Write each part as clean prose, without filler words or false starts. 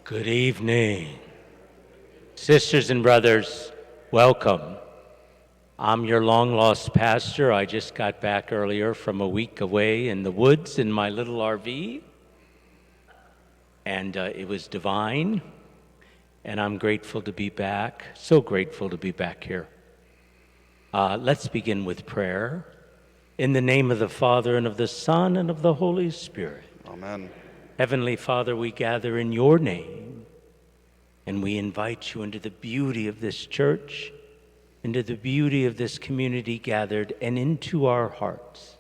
Good evening. Sisters and brothers, welcome. I'm your long-lost pastor. I just got back earlier from a week away in the woods in my little RV, and it was divine, and I'm grateful to be back, so grateful to be back here. Let's begin with prayer. In the name of the Father, and of the Son, and of the Holy Spirit. Amen. Heavenly Father, we gather in your name, and we invite you into the beauty of this church, into the beauty of this community gathered, and into our hearts.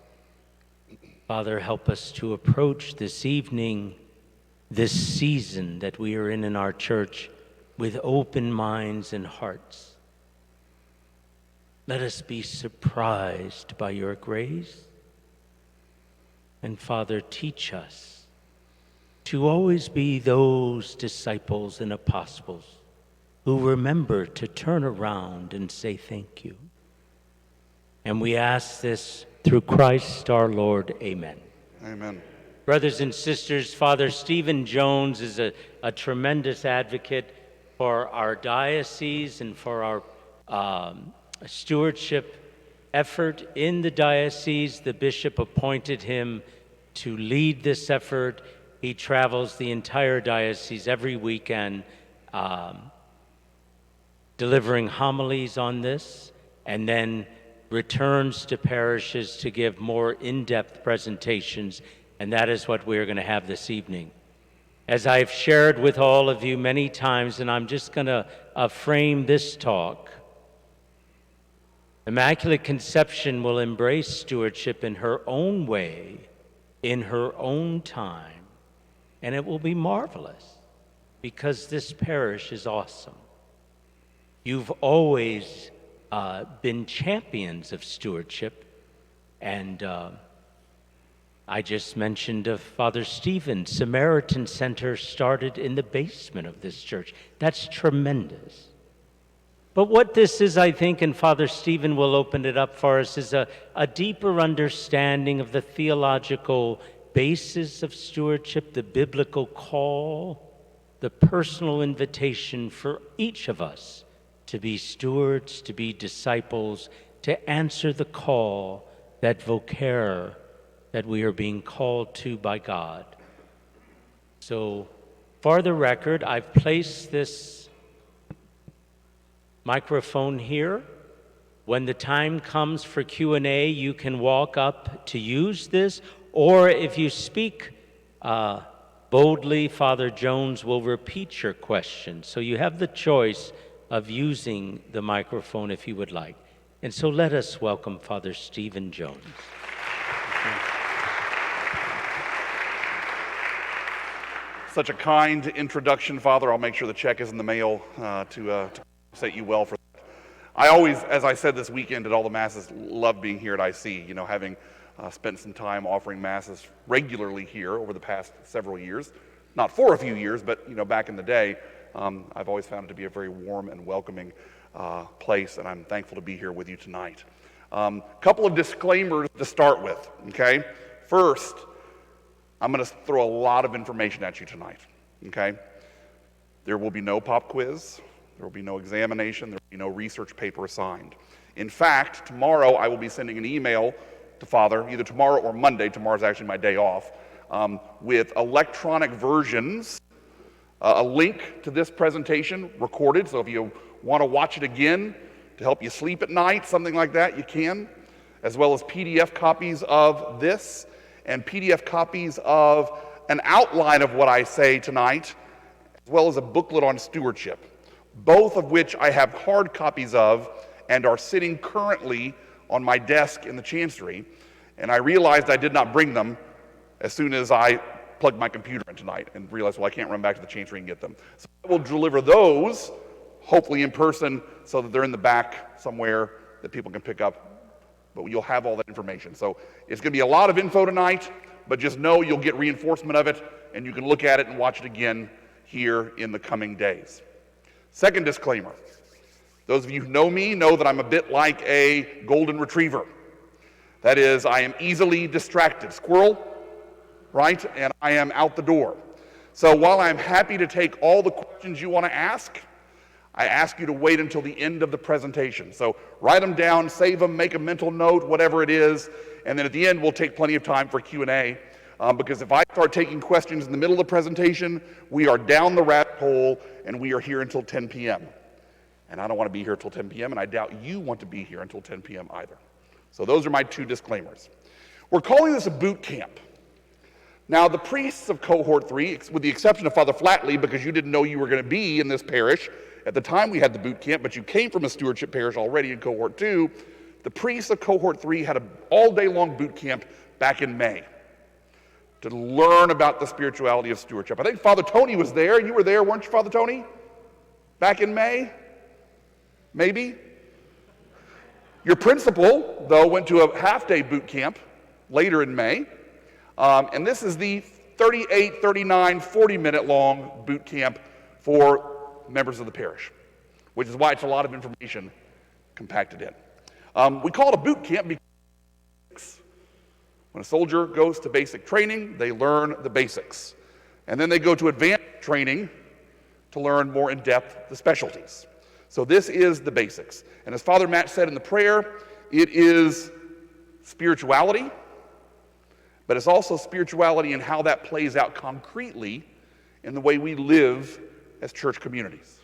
Father, help us to approach this evening, this season that we are in our church, with open minds and hearts. Let us be surprised by your grace. And Father, teach us to always be those disciples and apostles who remember to turn around and say thank you. And we ask this through Christ our Lord. Amen. Amen. Brothers and sisters, Father Stephen Jones is a tremendous advocate for our diocese and for our stewardship effort in the diocese. The bishop appointed him to lead this effort. He travels the entire diocese every weekend, delivering homilies on this, and then returns to parishes to give more in-depth presentations, and that is what we're going to have this evening. As I've shared with all of you many times, and I'm just going to frame this talk, Immaculate Conception will embrace stewardship in her own way, in her own time, and it will be marvelous because this parish is awesome. You've always been champions of stewardship, and I just mentioned of Father Stephen. Samaritan Center started in the basement of this church. That's tremendous. But what this is, I think, and Father Stephen will open it up for us, is a deeper understanding of the theological basis of stewardship, the biblical call, the personal invitation for each of us to be stewards, to be disciples, to answer the call, that vocare that we are being called to by God. So, for the record, I've placed this microphone here. When the time comes for Q&A, you can walk up to use this, or if you speak boldly, Father Jones will repeat your question. So you have the choice of using the microphone if you would like. And so let us welcome Father Stephen Jones. Such a kind introduction, Father. I'll make sure the check is in the mail to set you well for that. I always, as I said this weekend at all the Masses, love being here at IC, having spent some time offering Masses regularly here over the past several years. Not for a few years, but back in the day, I've always found it to be a very warm and welcoming place, and I'm thankful to be here with you tonight. Couple of disclaimers to start with, okay? First, I'm going to throw a lot of information at you tonight, okay? There will be no pop quiz, there will be no examination, there will be no research paper assigned. In fact, tomorrow I will be sending an email to Father, either tomorrow or Monday. Tomorrow's actually my day off, with electronic versions, a link to this presentation recorded, so if you want to watch it again to help you sleep at night, something like that, you can, as well as PDF copies of this, and PDF copies of an outline of what I say tonight, as well as a booklet on stewardship, both of which I have hard copies of and are sitting currently on my desk in the chancery, and I realized I did not bring them as soon as I plugged my computer in tonight and realized, well, I can't run back to the chancery and get them. So I will deliver those, hopefully in person, so that they're in the back somewhere that people can pick up, but you'll have all that information. So it's going to be a lot of info tonight, but just know you'll get reinforcement of it, and you can look at it and watch it again here in the coming days. Second disclaimer. Those of you who know me know that I'm a bit like a golden retriever. That is, I am easily distracted. Squirrel, right? And I am out the door. So while I'm happy to take all the questions you want to ask, I ask you to wait until the end of the presentation. So write them down, save them, make a mental note, whatever it is, and then at the end we'll take plenty of time for Q&A. Because if I start taking questions in the middle of the presentation, we are down the rabbit hole and we are here until 10 p.m. And I don't want to be here until 10 p.m. and I doubt you want to be here until 10 p.m. either. So those are my two disclaimers. We're calling this a boot camp. Now, the priests of Cohort 3, with the exception of Father Flatley, because you didn't know you were going to be in this parish at the time we had the boot camp, but you came from a stewardship parish already in Cohort 2, the priests of Cohort 3 had an all-day-long boot camp back in May to learn about the spirituality of stewardship. I think Father Tony was there. You were there, weren't you, Father Tony? Back in May? Maybe? Your principal, though, went to a half-day boot camp later in May. And this is the 38, 39, 40-minute long boot camp for members of the parish, which is why it's a lot of information compacted in. We call it a boot camp because when a soldier goes to basic training, they learn the basics. And then they go to advanced training to learn more in depth the specialties. So this is the basics. And as Father Matt said in the prayer, it is spirituality, but it's also spirituality and how that plays out concretely in the way we live as church communities.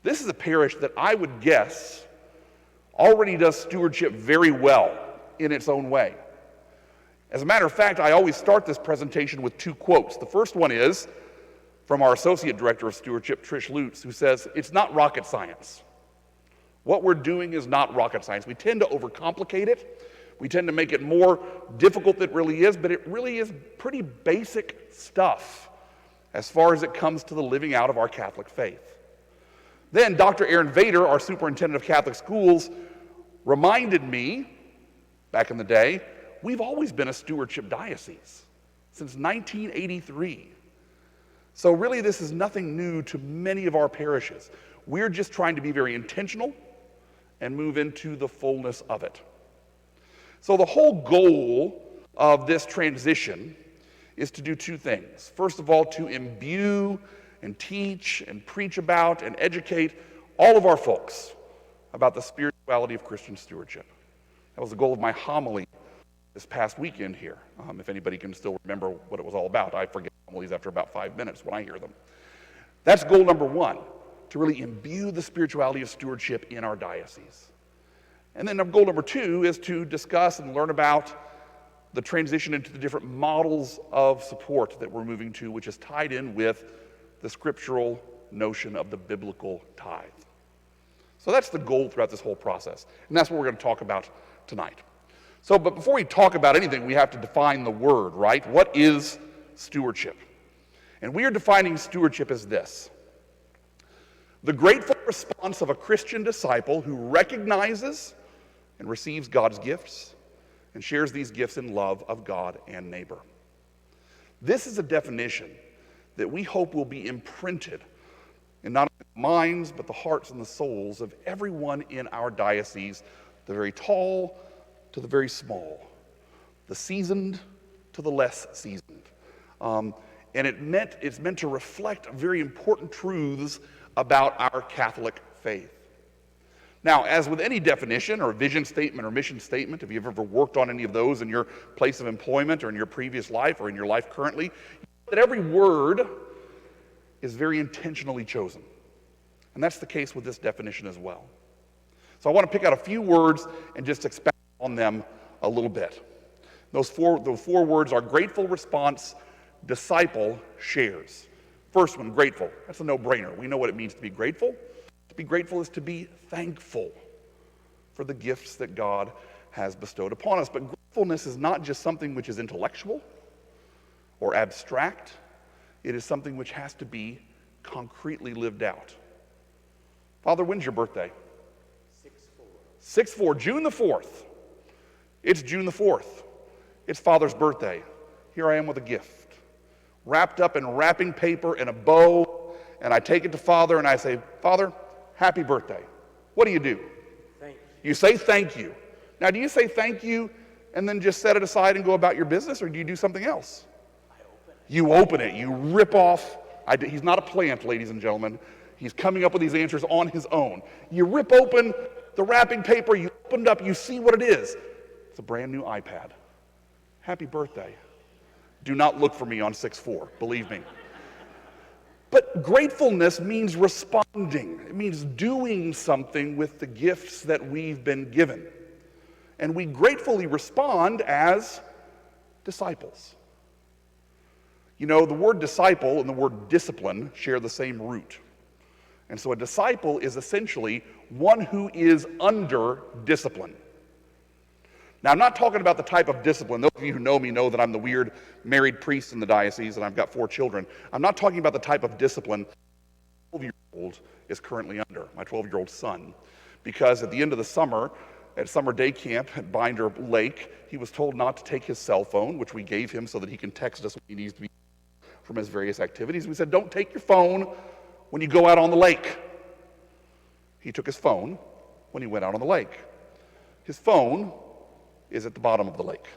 This is a parish that I would guess already does stewardship very well in its own way. As a matter of fact, I always start this presentation with two quotes. The first one is from our Associate Director of Stewardship, Trish Lutz, who says, "It's not rocket science. What we're doing is not rocket science." We tend to overcomplicate it. We tend to make it more difficult than it really is, but it really is pretty basic stuff as far as it comes to the living out of our Catholic faith. Then Dr. Aaron Vader, our superintendent of Catholic schools, reminded me back in the day, we've always been a stewardship diocese since 1983. So really this is nothing new to many of our parishes. We're just trying to be very intentional and move into the fullness of it. So the whole goal of this transition is to do two things. First of all, to imbue and teach and preach about and educate all of our folks about the spirituality of Christian stewardship. That was the goal of my homily this past weekend here. If anybody can still remember what it was all about. I forget homilies after about 5 minutes when I hear them. That's goal number one, to really imbue the spirituality of stewardship in our diocese. And then goal number two is to discuss and learn about the transition into the different models of support that we're moving to, which is tied in with the scriptural notion of the biblical tithe. So that's the goal throughout this whole process. And that's what we're going to talk about tonight. But before we talk about anything, we have to define the word, right? What is stewardship? And we are defining stewardship as this: the grateful response of a Christian disciple who recognizes and receives God's gifts and shares these gifts in love of God and neighbor. This is a definition that we hope will be imprinted in not only the minds, but the hearts and the souls of everyone in our diocese, the very tall to the very small, the seasoned to the less seasoned. And it's meant to reflect very important truths about our Catholic faith. Now, as with any definition or vision statement or mission statement, if you've ever worked on any of those in your place of employment or in your previous life or in your life currently, you know that every word is very intentionally chosen. And that's the case with this definition as well. So I want to pick out a few words and just expand on them a little bit. Those four words are grateful response, disciple, shares. First one, grateful. That's a no-brainer. We know what it means to be grateful. To be grateful is to be thankful for the gifts that God has bestowed upon us. But gratefulness is not just something which is intellectual or abstract. It is something which has to be concretely lived out. Father, when's your birthday? 6/4, June the 4th. It's June the 4th. It's Father's birthday. Here I am with a gift, wrapped up in wrapping paper and a bow, and I take it to Father and I say, "Father, happy birthday." What do? Thank you. You say thank you. Now, do you say thank you and then just set it aside and go about your business, or do you do something else? I open it. You open it, you rip off. He's not a plant, ladies and gentlemen. He's coming up with these answers on his own. You rip open the wrapping paper, you open it up, you see what it is. It's a brand new iPad. Happy birthday. Do not look for me on 6/4, believe me. But gratefulness means responding. It means doing something with the gifts that we've been given. And we gratefully respond as disciples. You know, the word disciple and the word discipline share the same root. And so a disciple is essentially one who is under discipline. Now, I'm not talking about the type of discipline. Those of you who know me know that I'm the weird married priest in the diocese and I've got 4 children. I'm not talking about the type of discipline my 12-year-old is currently under, my 12-year-old son. Because at the end of the summer, at summer day camp at Binder Lake, he was told not to take his cell phone, which we gave him so that he can text us when he needs to be from his various activities. We said, don't take your phone when you go out on the lake. He took his phone when he went out on the lake. His phone is at the bottom of the lake.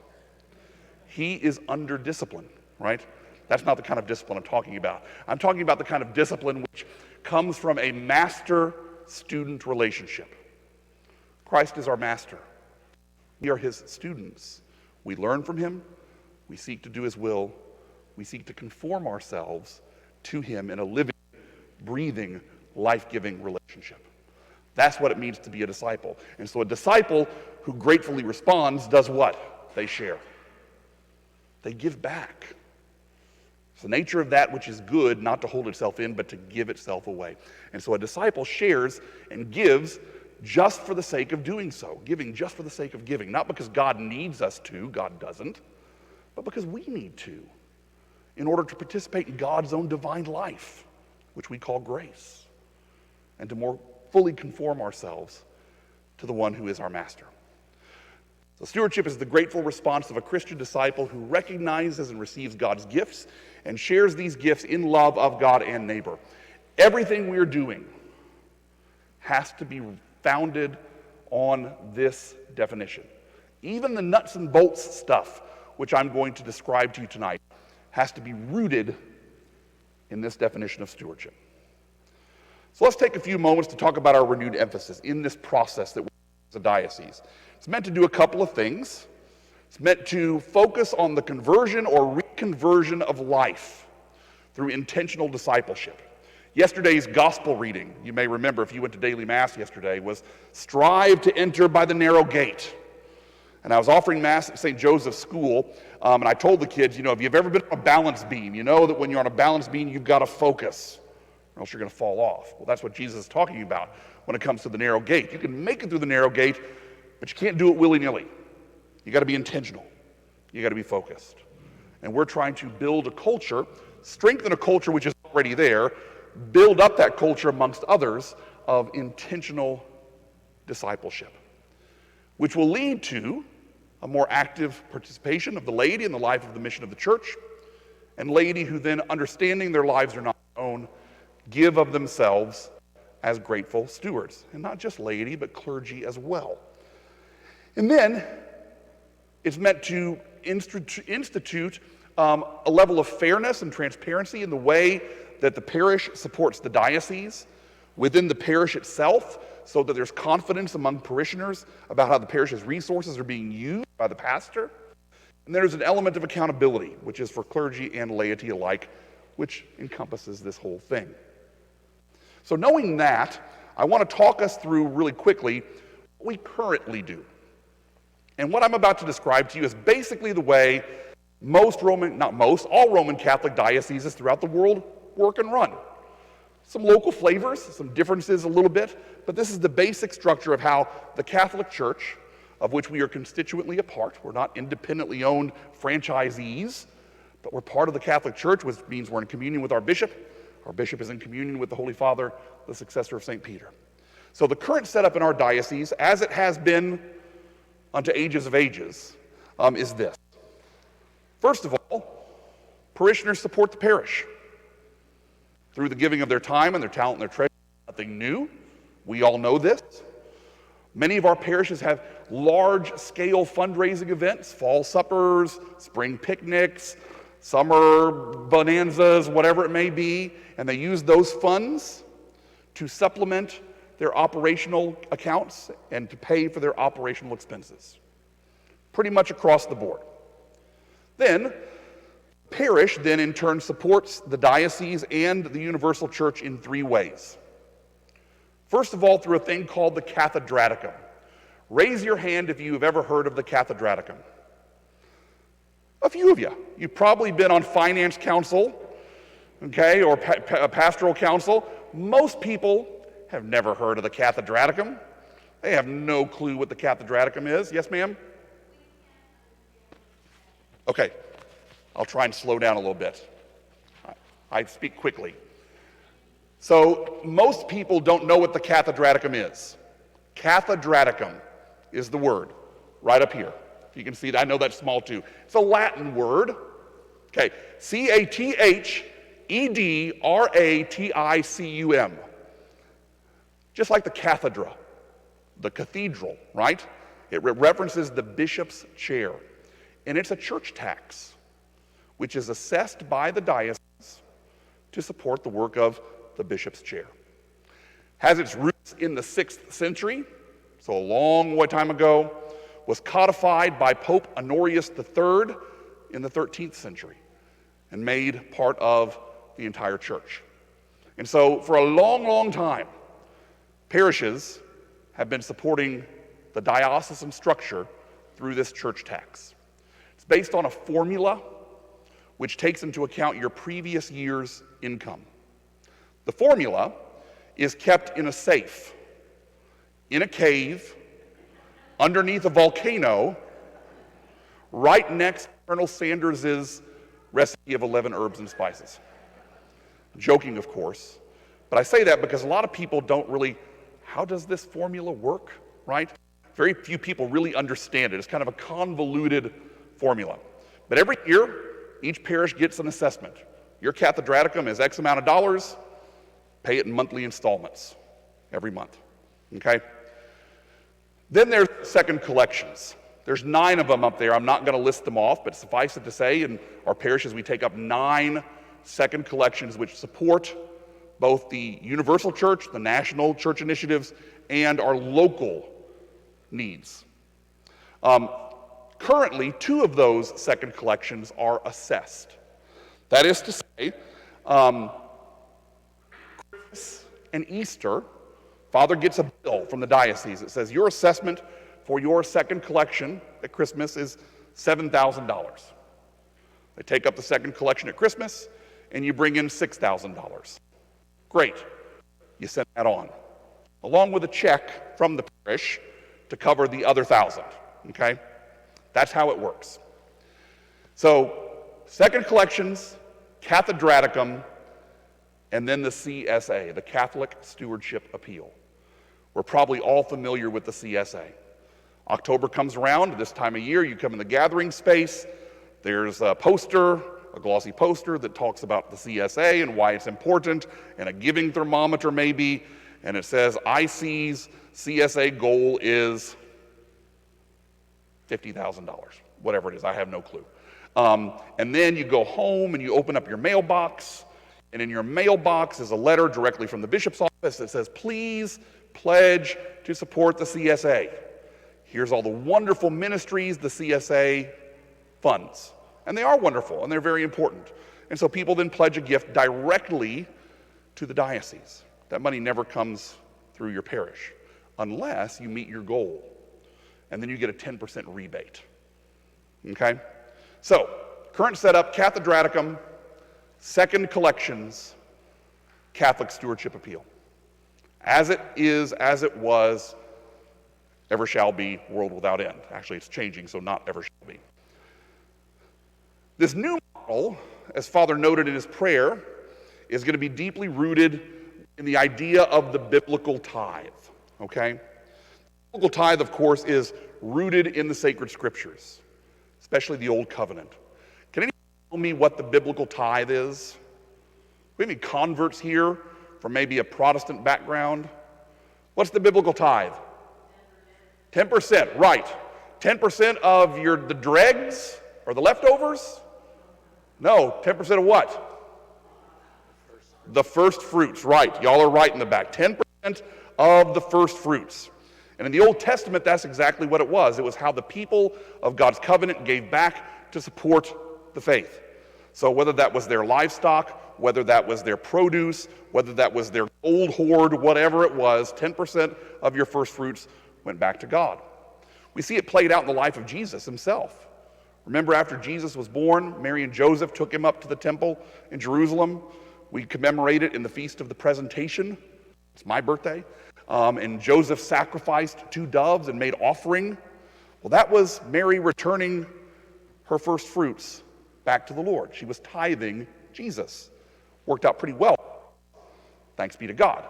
He is under discipline, right? That's not the kind of discipline I'm talking about. I'm talking about the kind of discipline which comes from a master-student relationship. Christ is our master. We are his students. We learn from him. We seek to do his will. We seek to conform ourselves to him in a living, breathing, life-giving relationship. That's what it means to be a disciple. And so a disciple who gratefully responds does what? They share. They give back. It's the nature of that which is good, not to hold itself in, but to give itself away. And so a disciple shares and gives just for the sake of doing so. Giving just for the sake of giving. Not because God needs us to, God doesn't, but because we need to, in order to participate in God's own divine life, which we call grace, and to more fully conform ourselves to the one who is our master. So stewardship is the grateful response of a Christian disciple who recognizes and receives God's gifts and shares these gifts in love of God and neighbor. Everything we're doing has to be founded on this definition. Even the nuts and bolts stuff, which I'm going to describe to you tonight, has to be rooted in this definition of stewardship. So let's take a few moments to talk about our renewed emphasis in this process that we're as a diocese. It's meant to do a couple of things. It's meant to focus on the conversion or reconversion of life through intentional discipleship. Yesterday's gospel reading, you may remember if you went to daily mass yesterday, was strive to enter by the narrow gate. And I was offering mass at St. Joseph's School, and I told the kids, if you've ever been on a balance beam, you know that when you're on a balance beam, you've got to focus, or else you're going to fall off. Well, that's what Jesus is talking about when it comes to the narrow gate. You can make it through the narrow gate, but you can't do it willy-nilly. You got to be intentional. You got to be focused. And we're trying to build a culture, strengthen a culture which is already there, build up that culture amongst others of intentional discipleship, which will lead to a more active participation of the laity in the life of the mission of the church, and laity who then, understanding their lives are not their own, give of themselves as grateful stewards. And not just laity, but clergy as well. And then it's meant to institute a level of fairness and transparency in the way that the parish supports the diocese within the parish itself, so that there's confidence among parishioners about how the parish's resources are being used by the pastor. And there's an element of accountability, which is for clergy and laity alike, which encompasses this whole thing. So knowing that, I want to talk us through really quickly what we currently do. And what I'm about to describe to you is basically the way all Roman Catholic dioceses throughout the world work and run. Some local flavors, some differences a little bit, but this is the basic structure of how the Catholic Church, of which we are constituently a part, we're not independently owned franchisees, but we're part of the Catholic Church, which means we're in communion with our bishop. Our bishop is in communion with the Holy Father, the successor of St. Peter. So the current setup in our diocese, as it has been unto ages of ages, is this. First of all, parishioners support the parish through the giving of their time and their talent and their treasure. Nothing new. We all know this. Many of our parishes have large-scale fundraising events, fall suppers, spring picnics, summer bonanzas, whatever it may be, and they use those funds to supplement their operational accounts and to pay for their operational expenses. Pretty much across the board. Then, parish then in turn supports the diocese and the universal church in three ways. First of all, through a thing called the cathedraticum. Raise your hand if you have ever heard of the cathedraticum. A few of you. You've probably been on finance council, okay, or pastoral council. Most people have never heard of the cathedraticum. They have no clue what the cathedraticum is. Yes, ma'am? Okay, I'll try and slow down a little bit. I speak quickly. So most people don't know what the cathedraticum is. Cathedraticum is the word right up here. You can see that. I know that's small too. It's a Latin word. Okay, C-A-T-H-E-D-R-A-T-I-C-U-M. Just like the cathedra, the cathedral, right? It references the bishop's chair. And it's a church tax, which is assessed by the diocese to support the work of the bishop's chair. Has its roots in the 6th century, so a long time ago, was codified by Pope Honorius III in the 13th century and made part of the entire church. And so for a long time, parishes have been supporting the diocesan structure through this church tax. It's based on a formula which takes into account your previous year's income. The formula is kept in a safe, in a cave, underneath a volcano, right next to Colonel Sanders' recipe of 11 herbs and spices. Joking, of course, but I say that because a lot of people don't really, how does this formula work, right? Very few people really understand it. It's kind of a convoluted formula. But every year, each parish gets an assessment. Your cathedraticum is X amount of dollars, pay it in monthly installments every month, okay? Then there's second collections. There's 9 of them up there. I'm not going to list them off, but suffice it to say, in our parishes, we take up 9 second collections which support both the universal church, the national church initiatives, and our local needs. Currently, 2 of those second collections are assessed. That is to say, Christmas and Easter, Father gets a bill from the diocese. It says your assessment for your second collection at Christmas is $7,000. They take up the second collection at Christmas, and you bring in $6,000. Great. You send that on, along with a check from the parish to cover the other $1,000, okay? That's how it works. So, second collections, cathedraticum, and then the CSA, the Catholic Stewardship Appeal. We're probably all familiar with the CSA. October comes around, this time of year, you come in the gathering space, there's a poster, a glossy poster that talks about the CSA and why it's important, and a giving thermometer maybe, and it says IC's CSA goal is $50,000, whatever it is, I have no clue. And then you go home and you open up your mailbox, and in your mailbox is a letter directly from the bishop's office that says, please pledge to support the CSA. Here's all the wonderful ministries the CSA funds. And they are wonderful, and they're very important. And so people then pledge a gift directly to the diocese. That money never comes through your parish, unless you meet your goal. And then you get a 10% rebate. Okay? So, current setup, cathedraticum, second collections, Catholic Stewardship Appeal. As it is, as it was, ever shall be, world without end. Actually, it's changing, so not ever shall be. This new model, as Father noted in his prayer, is going to be deeply rooted in the idea of the biblical tithe, okay? The biblical tithe, of course, is rooted in the sacred scriptures, especially the Old Covenant. Can anyone tell me what the biblical tithe is? We have any converts here from maybe a Protestant background? What's the biblical tithe? 10%, right. 10% of the dregs or the leftovers? No, 10% of what? The first fruits, right. Y'all are right in the back. 10% of the first fruits. And in the Old Testament, that's exactly what it was. It was how the people of God's covenant gave back to support the faith. So whether that was their livestock, whether that was their produce, whether that was their gold hoard, whatever it was, 10% of your first fruits went back to God. We see it played out in the life of Jesus himself. Remember, after Jesus was born, Mary and Joseph took him up to the temple in Jerusalem. We commemorate it in the Feast of the Presentation. It's my birthday. And Joseph sacrificed 2 doves and made offering. Well, that was Mary returning her first fruits back to the Lord. She was tithing Jesus. Worked out pretty well. Thanks be to God.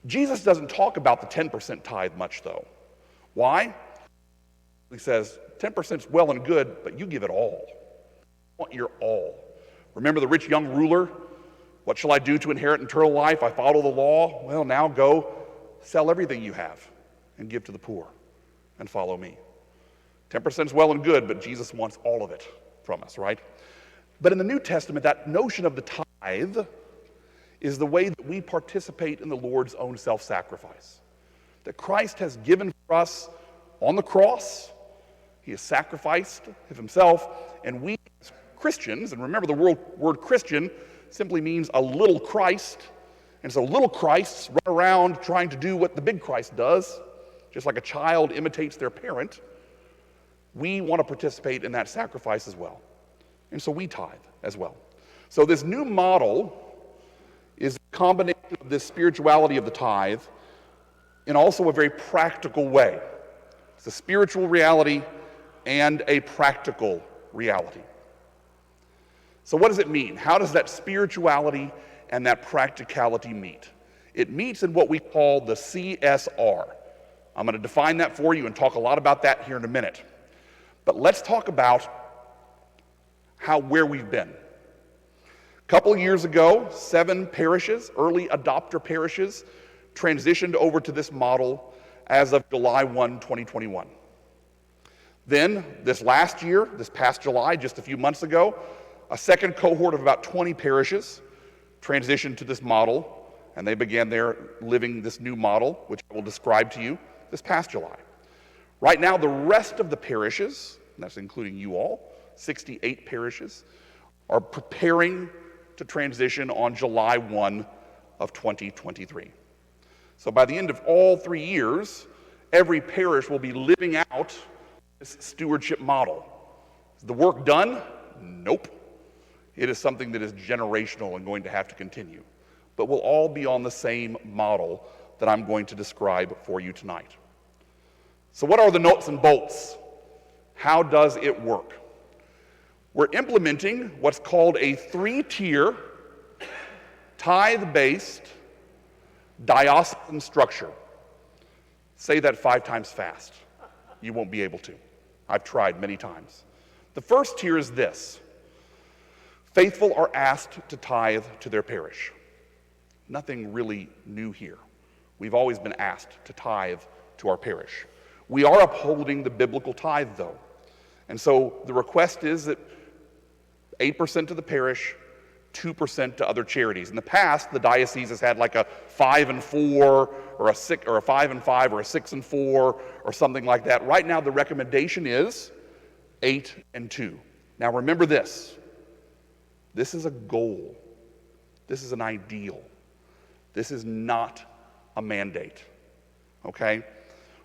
Jesus doesn't talk about the 10% tithe much, though. Why? He says, 10% is well and good, but you give it all. I want your all. Remember the rich young ruler? What shall I do to inherit eternal life? I follow the law. Well, now go sell everything you have and give to the poor and follow me. 10% is well and good, but Jesus wants all of it from us, right? But in the New Testament, that notion of the tithe is the way that we participate in the Lord's own self-sacrifice. That Christ has given for us on the cross. He has sacrificed of himself, and we as Christians, and remember the word Christian simply means a little Christ, and so little Christs run around trying to do what the big Christ does, just like a child imitates their parent. We want to participate in that sacrifice as well, and so we tithe as well. So this new model is a combination of this spirituality of the tithe in also a very practical way. It's a spiritual reality and a practical reality. So what does it mean? How does that spirituality and that practicality meet? It meets in what we call the CSR. I'm going to define that for you and talk a lot about that here in a minute. But let's talk about where we've been. A couple of years ago, 7 parishes, early adopter parishes, transitioned over to this model as of July 1, 2021. Then, this past July, just a few months ago, a second cohort of about 20 parishes transitioned to this model, and they began living this new model, which I will describe to you this past July. Right now, the rest of the parishes, and that's including you all, 68 parishes, are preparing to transition on July 1 of 2023. So by the end of all 3 years, every parish will be living out this stewardship model. Is the work done? Nope. It is something that is generational and going to have to continue. But we'll all be on the same model that I'm going to describe for you tonight. So what are the nuts and bolts? How does it work? We're implementing what's called a 3-tier, tithe-based diocesan structure. Say that 5 times fast. You won't be able to. I've tried many times. The first tier is this. Faithful are asked to tithe to their parish. Nothing really new here. We've always been asked to tithe to our parish. We are upholding the biblical tithe, though. And so the request is that 8% to the parish, 2% to other charities. In the past, the diocese has had like a 5 and 4, or a 5 and 5, or a 6 and 4, or something like that. Right now, the recommendation is 8 and 2. Now, remember this. This is a goal. This is an ideal. This is not a mandate. Okay?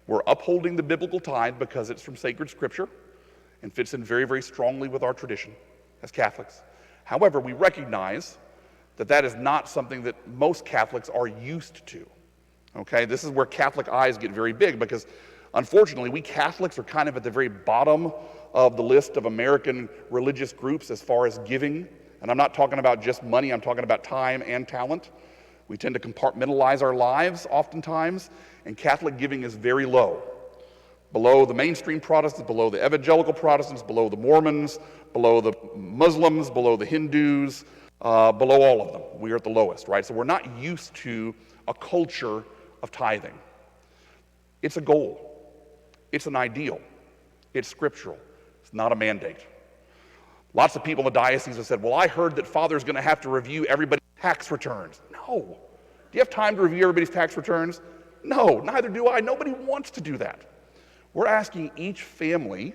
We're upholding the biblical tithe because it's from sacred scripture and fits in very, very strongly with our tradition as Catholics. However, we recognize that that is not something that most Catholics are used to. Okay? This is where Catholic eyes get very big because, unfortunately, we Catholics are kind of at the very bottom of the list of American religious groups as far as giving. And I'm not talking about just money, I'm talking about time and talent. We tend to compartmentalize our lives oftentimes, and Catholic giving is very low. Below the mainstream Protestants, below the evangelical Protestants, below the Mormons, below the Muslims, below the Hindus, below all of them. We are at the lowest, right? So we're not used to a culture of tithing. It's a goal. It's an ideal. It's scriptural. It's not a mandate. Lots of people in the diocese have said, well, I heard that Father's going to have to review everybody's tax returns. No. Do you have time to review everybody's tax returns? No, neither do I. Nobody wants to do that. We're asking each family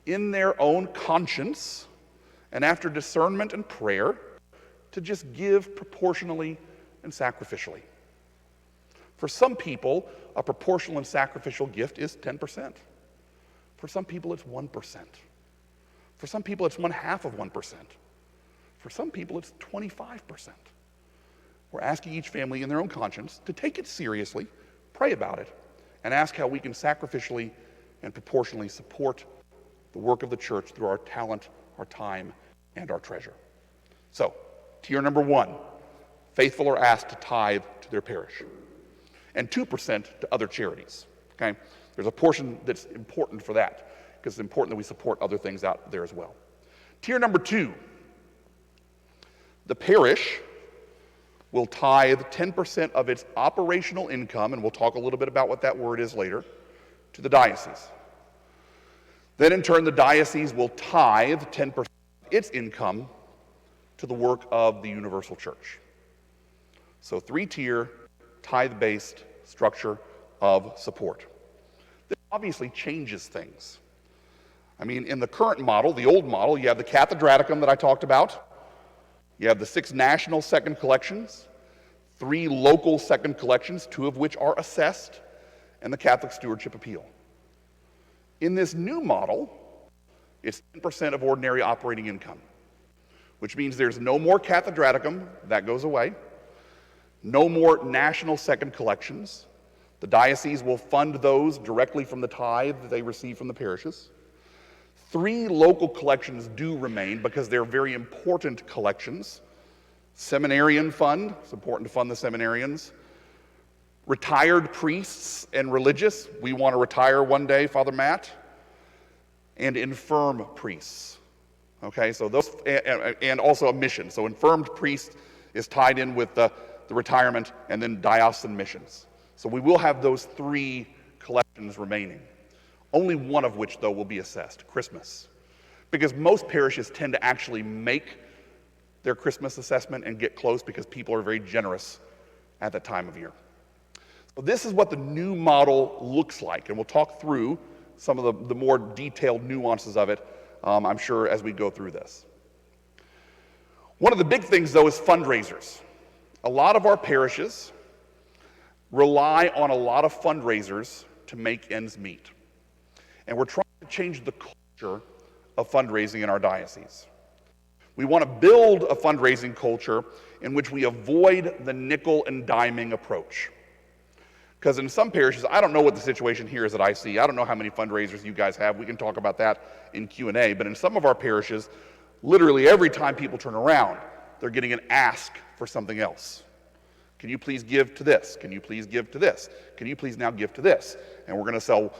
in their own conscience and after discernment and prayer to just give proportionally and sacrificially. For some people, a proportional and sacrificial gift is 10%. For some people, it's 1%. For some people, it's 0.5%. For some people, it's 25%. We're asking each family in their own conscience to take it seriously, pray about it, and ask how we can sacrificially and proportionally support the work of the church through our talent, our time, and our treasure. So, tier number 1, faithful are asked to tithe to their parish, and 2% to other charities. Okay? There's a portion that's important for that, because it's important that we support other things out there as well. Tier number 2, the parish will tithe 10% of its operational income, and we'll talk a little bit about what that word is later, to the diocese. Then in turn, the diocese will tithe 10% of its income to the work of the universal church. So 3-tier, tithe-based structure of support. This obviously changes things. I mean, in the current model, the old model, you have the cathedraticum that I talked about. You have the 6 national second collections, 3 local second collections, 2 of which are assessed, and the Catholic Stewardship Appeal. In this new model, it's 10% of ordinary operating income, which means there's no more cathedraticum, that goes away, no more national second collections. The diocese will fund those directly from the tithe that they receive from the parishes. 3 local collections do remain because they're very important collections. Seminarian fund, it's important to fund the seminarians. Retired priests and religious, we want to retire one day, Father Matt. And infirm priests. Okay, so those, and also a mission. So infirmed priest is tied in with the retirement, and then diocesan missions. So we will have those 3 collections remaining. Only one of which, though, will be assessed, Christmas. Because most parishes tend to actually make their Christmas assessment and get close because people are very generous at that time of year. So this is what the new model looks like, and we'll talk through some of the more detailed nuances of it, I'm sure, as we go through this. One of the big things, though, is fundraisers. A lot of our parishes rely on a lot of fundraisers to make ends meet. And we're trying to change the culture of fundraising in our diocese. We want to build a fundraising culture in which we avoid the nickel and diming approach. Because in some parishes, I don't know what the situation here is that I see. I don't know how many fundraisers you guys have. We can talk about that in Q&A. But in some of our parishes, literally every time people turn around, they're getting an ask for something else. Can you please give to this? Can you please give to this? Can you please now give to this? And we're going to sell,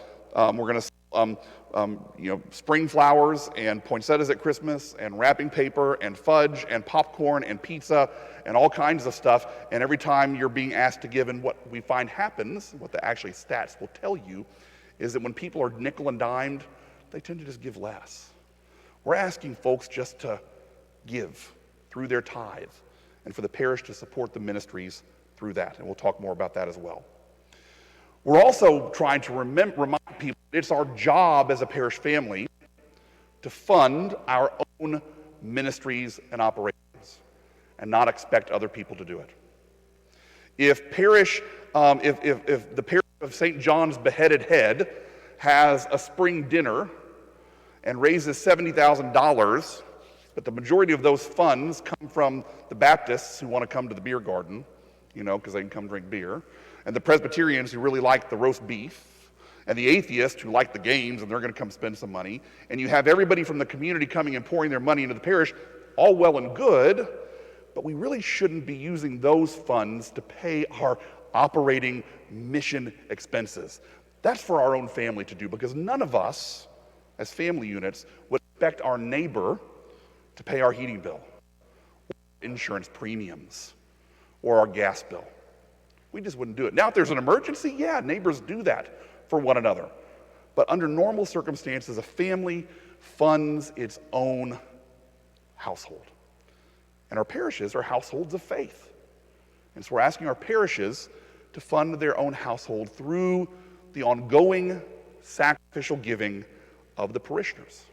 spring flowers and poinsettias at Christmas and wrapping paper and fudge and popcorn and pizza and all kinds of stuff. And every time you're being asked to give, and what we find happens, what the actually stats will tell you, is that when people are nickel and dimed, they tend to just give less. We're asking folks just to give through their tithe and for the parish to support the ministries through that. And we'll talk more about that as well. We're also trying to remind people it's our job as a parish family to fund our own ministries and operations and not expect other people to do it. If the parish of St. John's Beheaded Head has a spring dinner and raises $70,000, but the majority of those funds come from the Baptists who want to come to the beer garden, because they can come drink beer, and the Presbyterians who really like the roast beef, and the atheists who like the games and they're going to come spend some money, and you have everybody from the community coming and pouring their money into the parish, all well and good, but we really shouldn't be using those funds to pay our operating mission expenses. That's for our own family to do, because none of us, as family units, would expect our neighbor to pay our heating bill, or insurance premiums, or our gas bill. We just wouldn't do it. Now, if there's an emergency, yeah, neighbors do that for one another. But under normal circumstances, a family funds its own household. And our parishes are households of faith. And so we're asking our parishes to fund their own household through the ongoing sacrificial giving of the parishioners.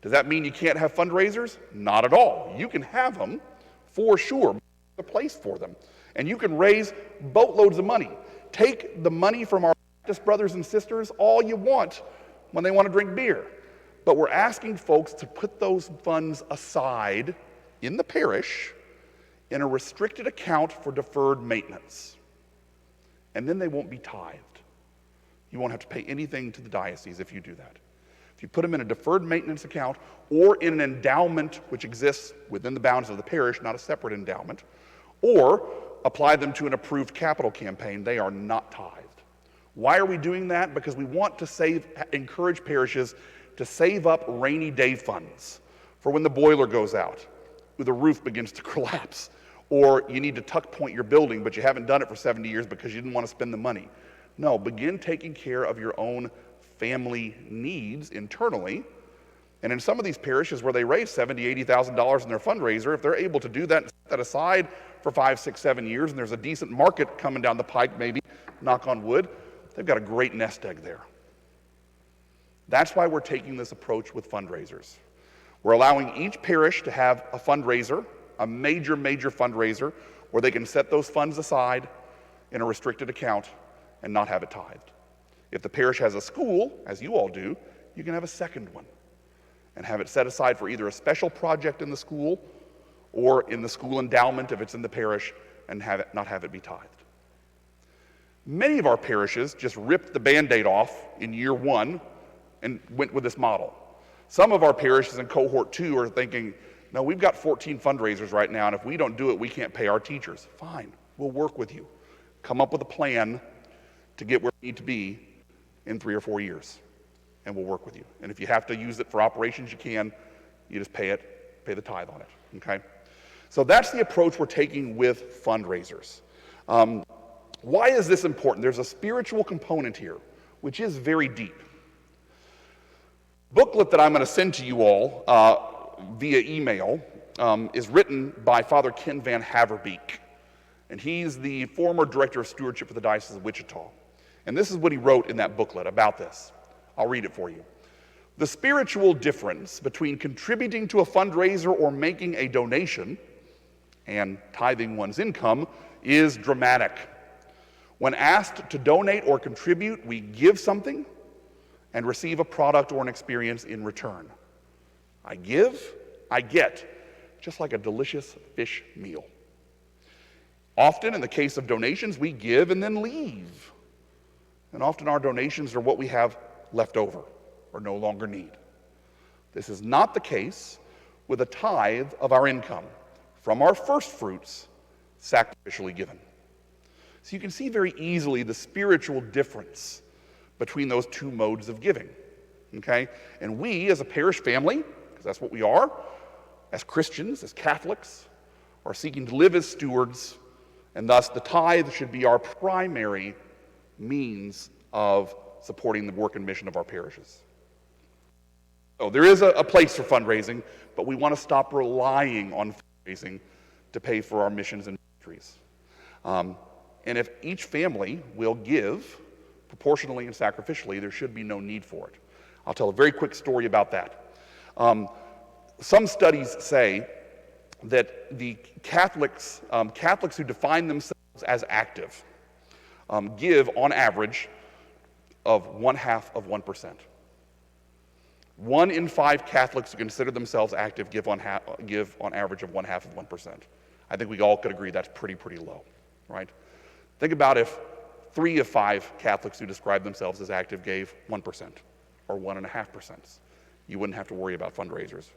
Does that mean you can't have fundraisers? Not at all. You can have them for sure. There's a place for them. And you can raise boatloads of money. Take the money from our Baptist brothers and sisters all you want when they want to drink beer. But we're asking folks to put those funds aside in the parish in a restricted account for deferred maintenance. And then they won't be tithed. You won't have to pay anything to the diocese if you do that. If you put them in a deferred maintenance account or in an endowment which exists within the bounds of the parish, not a separate endowment, or apply them to an approved capital campaign, they are not tithed. Why are we doing that? Because we want to encourage parishes to save up rainy day funds for when the boiler goes out, or the roof begins to collapse, or you need to tuck point your building, but you haven't done it for 70 years because you didn't want to spend the money. No, begin taking care of your own family needs internally. And in some of these parishes where they raise $70,000, $80,000 in their fundraiser, if they're able to do that and set that aside for 5, 6, 7 years, and there's a decent market coming down the pike, maybe, knock on wood, they've got a great nest egg there. That's why we're taking this approach with fundraisers. We're allowing each parish to have a fundraiser, a major fundraiser, where they can set those funds aside in a restricted account and not have it tithed. If the parish has a school, as you all do, you can have a second one and have it set aside for either a special project in the school or in the school endowment if it's in the parish, and not have it be tithed. Many of our parishes just ripped the Band-Aid off in year one and went with this model. Some of our parishes in cohort 2 are thinking, no, we've got 14 fundraisers right now, and if we don't do it, we can't pay our teachers. Fine, we'll work with you. Come up with a plan to get where we need to be in 3 or 4 years, and we'll work with you. And if you have to use it for operations, you can. You just pay the tithe on it, okay? So that's the approach we're taking with fundraisers. Why is this important? There's a spiritual component here, which is very deep. Booklet that I'm going to send to you all via email is written by Father Ken Van Haverbeek, and he's the former director of stewardship for the Diocese of Wichita. And this is what he wrote in that booklet about this. I'll read it for you. The spiritual difference between contributing to a fundraiser or making a donation and tithing one's income is dramatic. When asked to donate or contribute, we give something and receive a product or an experience in return. I give, I get, just like a delicious fish meal. Often, in the case of donations, we give and then leave. And often our donations are what we have left over or no longer need. This is not the case with a tithe of our income from our first fruits sacrificially given. So you can see very easily the spiritual difference between those two modes of giving, okay? And we, as a parish family, because that's what we are, as Christians, as Catholics, are seeking to live as stewards, and thus the tithe should be our primary means of supporting the work and mission of our parishes. So there is a place for fundraising, but we want to stop relying on fundraising to pay for our missions and ministries. And if each family will give proportionally and sacrificially, there should be no need for it. I'll tell a very quick story about that. Some studies say that the Catholics who define themselves as active give on average of 0.5%. 1 in 5 Catholics who consider themselves active give on average of 0.5%. I think we all could agree that's pretty low, right? Think about if 3 of 5 Catholics who describe themselves as active gave 1% or 1.5%. You wouldn't have to worry about fundraisers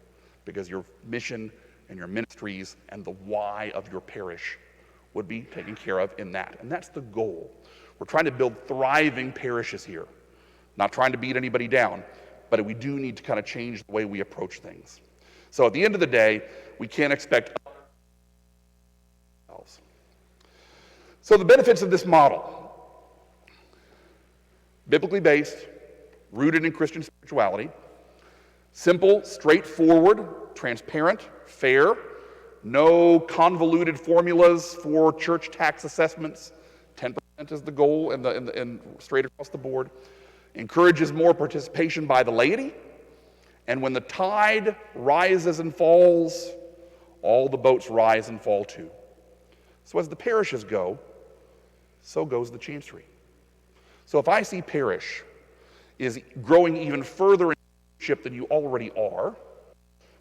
because your mission and your ministries and the why of your parish would be taken care of in that. And that's the goal. We're trying to build thriving parishes here, not trying to beat anybody down, but we do need to kind of change the way we approach things. So at the end of the day, we can't expect ourselves. So the benefits of this model: biblically based, rooted in Christian spirituality, simple, straightforward, transparent, fair, no convoluted formulas for church tax assessments. 10% is the goal and straight across the board. Encourages more participation by the laity. And when the tide rises and falls, all the boats rise and fall too. So as the parishes go, so goes the chancery. So if I see parish is growing even further in leadership than you already are,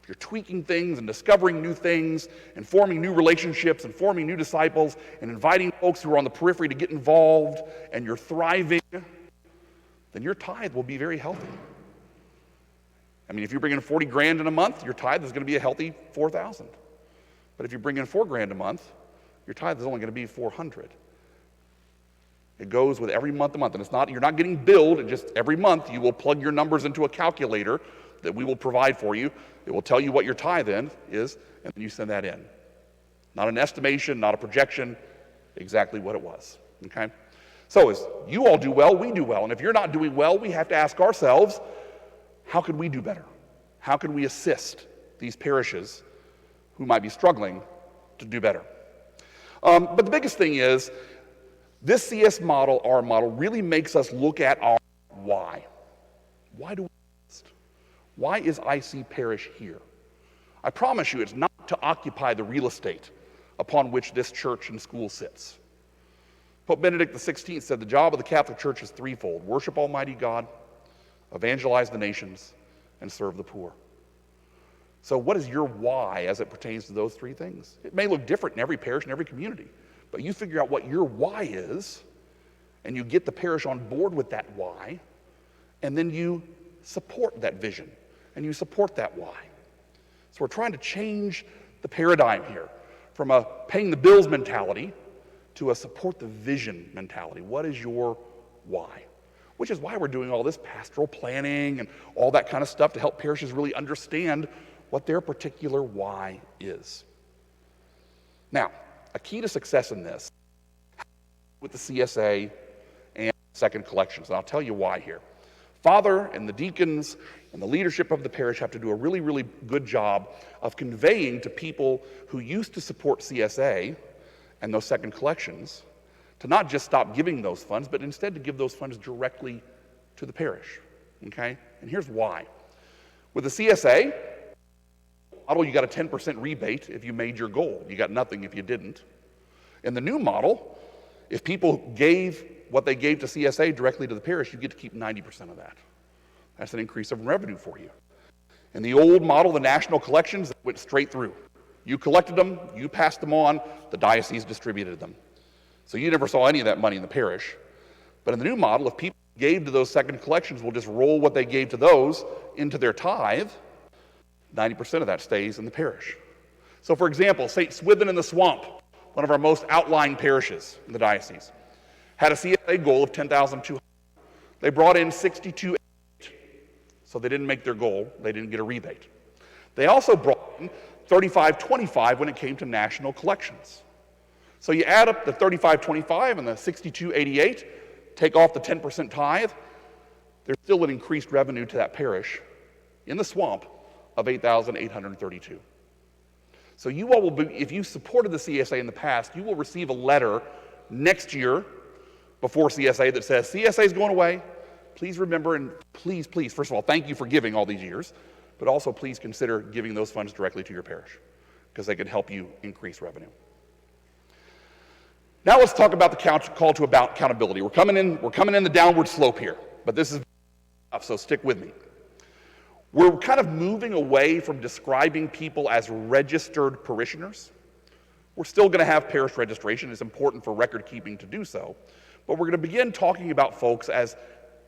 if you're tweaking things and discovering new things and forming new relationships and forming new disciples and inviting folks who are on the periphery to get involved, and you're thriving, then your tithe will be very healthy. I mean, if you bring in 40 grand in a month, your tithe is going to be a healthy 4,000. But if you bring in 4 grand a month, your tithe is only going to be 400. It goes with every month to month, and it's not, you're not getting billed. It just every month you will plug your numbers into a calculator that we will provide for you. It will tell you what your tithe is, and then you send that in. Not an estimation, not a projection, exactly what it was. Okay? So as you all do well, we do well. And if you're not doing well, we have to ask ourselves, how could we do better? How can we assist these parishes who might be struggling to do better? But the biggest thing is, this CS model, our model, really makes us look at our why. Why do we exist? Why is IC Parish here? I promise you, it's not to occupy the real estate upon which this church and school sits. Pope Benedict XVI said the job of the Catholic Church is threefold: worship Almighty God, evangelize the nations, and serve the poor. So what is your why as it pertains to those three things? It may look different in every parish and every community, but you figure out what your why is, and you get the parish on board with that why, and then you support that vision, and you support that why. So we're trying to change the paradigm here from a paying the bills mentality to a support the vision mentality. What is your why? Which is why we're doing all this pastoral planning and all that kind of stuff to help parishes really understand what their particular why is. Now, a key to success in this with the CSA and second collections, and I'll tell you why here. Father and the deacons and the leadership of the parish have to do a really, really good job of conveying to people who used to support CSA and those second collections to not just stop giving those funds, but instead to give those funds directly to the parish, okay? And here's why. With the CSA model, you got a 10% rebate if you made your goal. You got nothing if you didn't. In the new model, if people gave what they gave to CSA directly to the parish, you get to keep 90% of that. That's an increase of revenue for you. In the old model, the national collections went straight through. You collected them, you passed them on, the diocese distributed them. So you never saw any of that money in the parish. But in the new model, if people gave to those second collections, we'll just roll what they gave to those into their tithe. 90% of that stays in the parish. So for example, St. Swithin in the Swamp, one of our most outlying parishes in the diocese, had a CSA goal of $10,200. They brought in $62,800, so they didn't make their goal. They didn't get a rebate. They also brought in $35.25 when it came to national collections. So you add up the $35.25 and the $62.88, take off the 10% tithe, there's still an increased revenue to that parish in the Swamp of $8,832. So you all will be, if you supported the CSA in the past, you will receive a letter next year before CSA that says, CSA is going away. Please remember, and please, first of all, thank you for giving all these years, but also please consider giving those funds directly to your parish because they could help you increase revenue. Now let's talk about the call to accountability. We're coming in the downward slope here, but this is tough, so stick with me. We're kind of moving away from describing people as registered parishioners. We're still going to have parish registration. It's important for record keeping to do so. But we're going to begin talking about folks as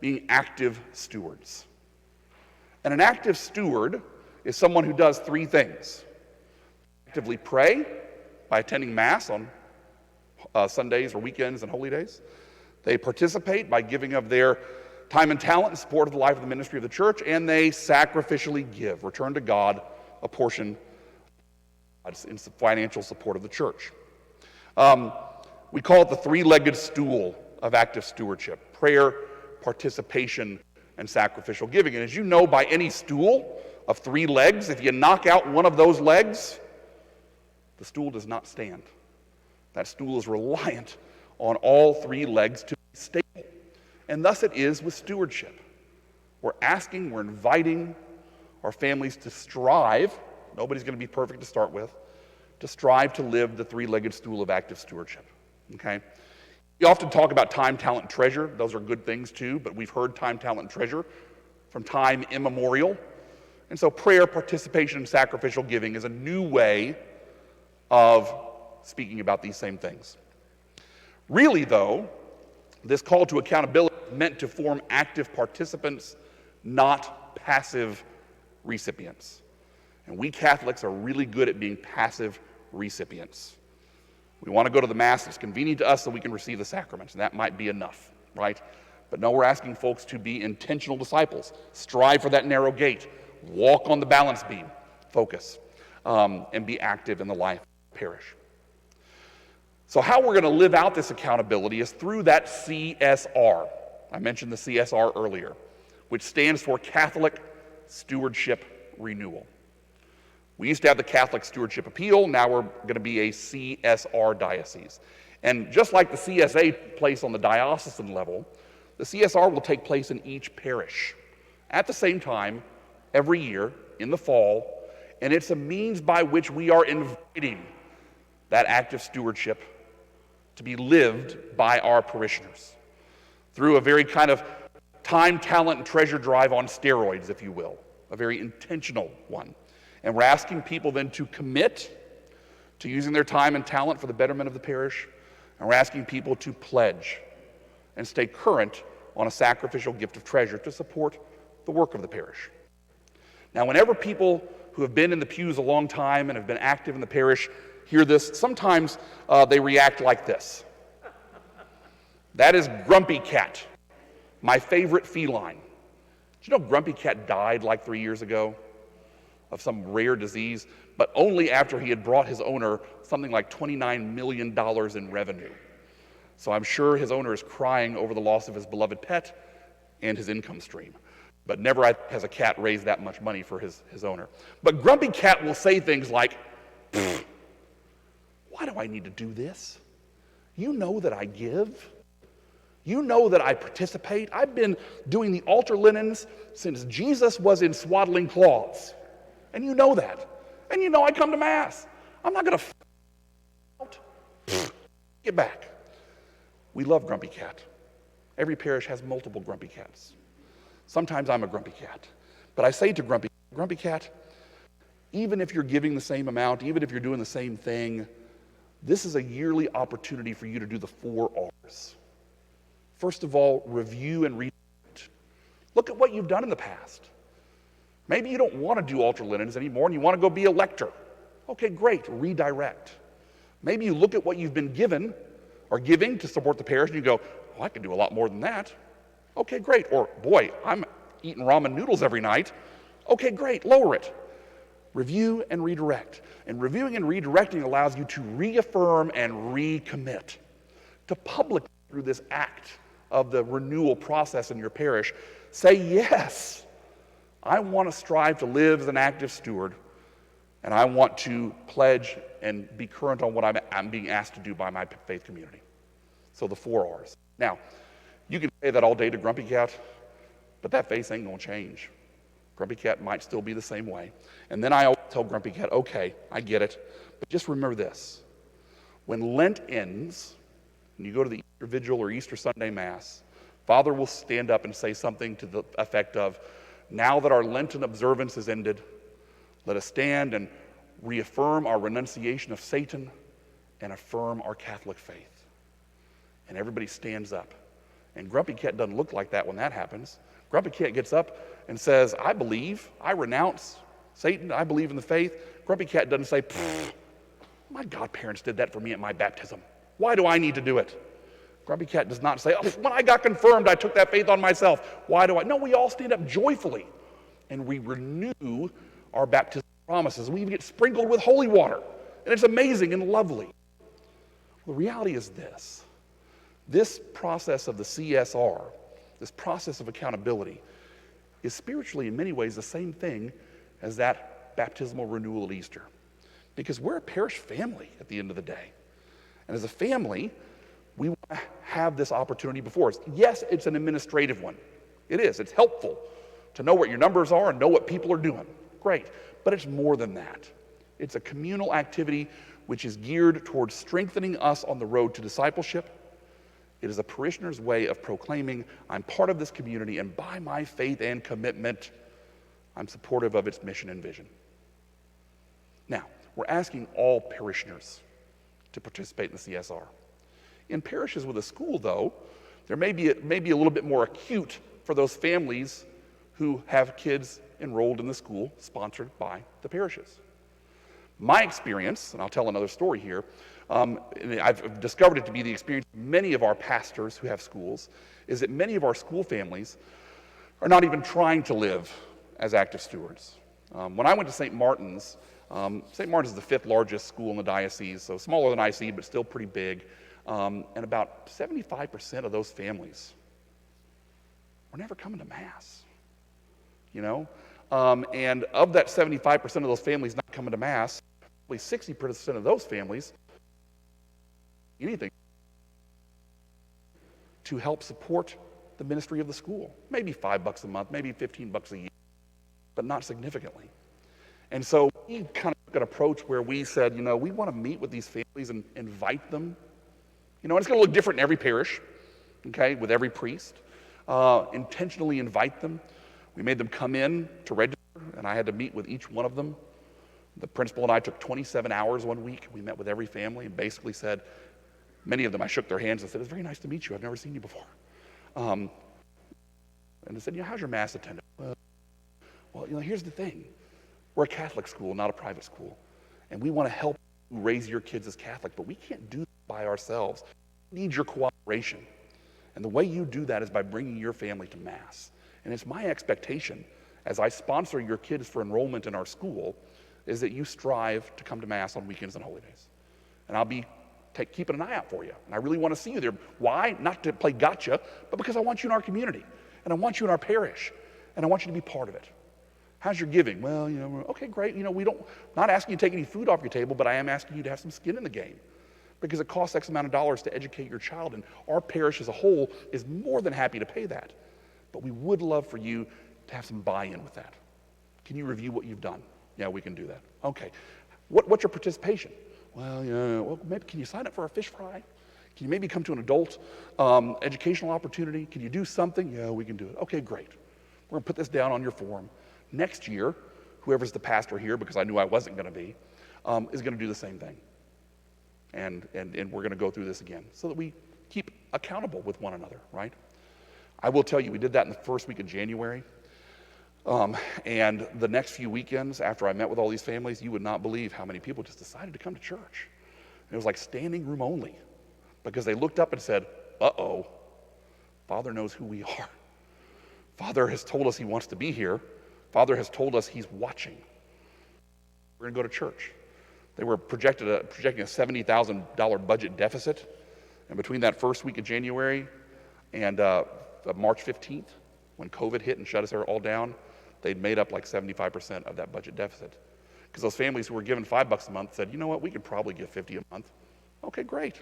being active stewards. And an active steward is someone who does three things. Actively pray by attending Mass on Sundays or weekends and holy days. They participate by giving of their time and talent in support of the life of the ministry of the church, and they sacrificially give, return to God a portion in financial support of the church. We call it the three-legged stool of active stewardship: prayer, participation, and sacrificial giving. And as you know, by any stool, of 3 legs. If you knock out one of those legs, the stool does not stand. That stool is reliant on all 3 legs to be stable. And thus it is with stewardship. We're inviting our families to strive, nobody's going to be perfect to start with, to strive to live the 3-legged stool of active stewardship, okay? We often talk about time, talent, and treasure. Those are good things too, but we've heard time, talent, and treasure from time immemorial. And so prayer, participation, and sacrificial giving is a new way of speaking about these same things. Really, though, this call to accountability is meant to form active participants, not passive recipients. And we Catholics are really good at being passive recipients. We want to go to the Mass. It's convenient to us so we can receive the sacraments, and that might be enough, right? But no, we're asking folks to be intentional disciples. Strive for that narrow gate. Walk on the balance beam. Focus. And be active in the life of the parish. So how we're going to live out this accountability is through that CSR. I mentioned the CSR earlier, which stands for Catholic Stewardship Renewal. We used to have the Catholic Stewardship Appeal. Now we're going to be a CSR diocese. And just like the CSA took place on the diocesan level, the CSR will take place in each parish at the same time every year in the fall. And it's a means by which we are inviting that active stewardship to be lived by our parishioners through a very kind of time, talent, and treasure drive on steroids, if you will, a very intentional one. And we're asking people then to commit to using their time and talent for the betterment of the parish, and we're asking people to pledge and stay current on a sacrificial gift of treasure to support the work of the parish. Now, whenever people who have been in the pews a long time and have been active in the parish hear this, sometimes they react like this. That is Grumpy Cat, my favorite feline. Did you know Grumpy Cat died like 3 years ago of some rare disease, but only after he had brought his owner something like $29 million in revenue. So I'm sure his owner is crying over the loss of his beloved pet and his income stream. But never has a cat raised that much money for his owner. But Grumpy Cat will say things like, why do I need to do this? You know that I give. You know that I participate. I've been doing the altar linens since Jesus was in swaddling cloths. And you know that. And you know I come to Mass. I'm not going to out. Get back. We love Grumpy Cat. Every parish has multiple Grumpy Cats. Sometimes I'm a Grumpy Cat. But I say to Grumpy Cat, even if you're giving the same amount, even if you're doing the same thing, this is a yearly opportunity for you to do the 4 R's. First of all, review and redirect. Look at what you've done in the past. Maybe you don't want to do altar linens anymore and you want to go be a lector. Okay, great, redirect. Maybe you look at what you've been given or giving to support the parish and you go, oh, I can do a lot more than that. Okay, great. Or, boy, I'm eating ramen noodles every night. Okay, great, lower it. Review and redirect. And reviewing and redirecting allows you to reaffirm and recommit to publicly, through this act of the renewal process in your parish, say, yes, I want to strive to live as an active steward, and I want to pledge and be current on what I'm being asked to do by my faith community. So the 4 R's. Now, you can say that all day to Grumpy Cat, but that face ain't going to change. Grumpy Cat might still be the same way. And then I always tell Grumpy Cat, okay, I get it, but just remember this. When Lent ends, and you go to the Easter Vigil or Easter Sunday Mass, Father will stand up and say something to the effect of, now that our Lenten observance is ended, let us stand and reaffirm our renunciation of Satan and affirm our Catholic faith. And everybody stands up. And Grumpy Cat doesn't look like that when that happens. Grumpy Cat gets up and says, I believe, I renounce Satan, I believe in the faith. Grumpy Cat doesn't say, my godparents did that for me at my baptism. Why do I need to do it? Grumpy Cat does not say, oh, when I got confirmed, I took that faith on myself. Why do I? No, we all stand up joyfully and we renew our baptismal promises. We even get sprinkled with holy water. And it's amazing and lovely. The reality is this. This process of the CSR, this process of accountability, is spiritually in many ways the same thing as that baptismal renewal at Easter. Because we're a parish family at the end of the day. And as a family, we want to have this opportunity before us. Yes, it's an administrative one. It is. It's helpful to know what your numbers are and know what people are doing. Great. But it's more than that. It's a communal activity which is geared towards strengthening us on the road to discipleship. It is a parishioner's way of proclaiming, I'm part of this community, and by my faith and commitment, I'm supportive of its mission and vision. Now, we're asking all parishioners to participate in the CSR. In parishes with a school, though, there may be a little bit more acute for those families who have kids enrolled in the school sponsored by the parishes. My experience, and I'll tell another story here, and I've discovered it to be the experience of many of our pastors who have schools, is that many of our school families are not even trying to live as active stewards. When I went to St. Martin's is the fifth largest school in the diocese, so smaller than IC, but still pretty big. And about 75% of those families were never coming to Mass, you know? And of that 75% of those families not coming to Mass, probably 60% of those families, anything to help support the ministry of the school. Maybe $5 a month, maybe $15 a year, but not significantly. And so we kind of took an approach where we said, you know, we want to meet with these families and invite them. You know, and it's going to look different in every parish, okay, with every priest. Intentionally invite them. We made them come in to register, and I had to meet with each one of them. The principal and I took 27 hours one week. We met with every family and basically said, many of them, I shook their hands and said, it's very nice to meet you. I've never seen you before. And they said, you know, how's your Mass attendance? Well, you know, here's the thing. We're a Catholic school, not a private school. And we want to help you raise your kids as Catholic, but we can't do that by ourselves. We need your cooperation. And the way you do that is by bringing your family to Mass. And it's my expectation, as I sponsor your kids for enrollment in our school, is that you strive to come to Mass on weekends and holy days. And I'll be keeping an eye out for you. And I really want to see you there. Why? Not to play gotcha, but because I want you in our community. And I want you in our parish. And I want you to be part of it. How's your giving? Well, you know, okay, great. You know, not asking you to take any food off your table, but I am asking you to have some skin in the game. Because it costs X amount of dollars to educate your child. And our parish as a whole is more than happy to pay that. But we would love for you to have some buy-in with that. Can you review what you've done? Yeah, we can do that. Okay. What's your participation? Well, yeah, well, maybe can you sign up for a fish fry? Can you maybe come to an adult educational opportunity? Can you do something? Yeah, we can do it. Okay, great. We're going to put this down on your form. Next year, whoever's the pastor here, because I knew I wasn't going to be, is going to do the same thing. And we're going to go through this again so that we keep accountable with one another, right? I will tell you, we did that in the first week of January. And the next few weekends after I met with all these families, you would not believe how many people just decided to come to church. It was like standing room only because they looked up and said, uh-oh, Father knows who we are. Father has told us he wants to be here. Father has told us he's watching. We're going to go to church. They were projecting a $70,000 budget deficit. And between that first week of January and March 15th, when COVID hit and shut us all down, they'd made up like 75% of that budget deficit. Because those families who were given $5 a month said, you know what, we could probably give $50 a month. Okay, great.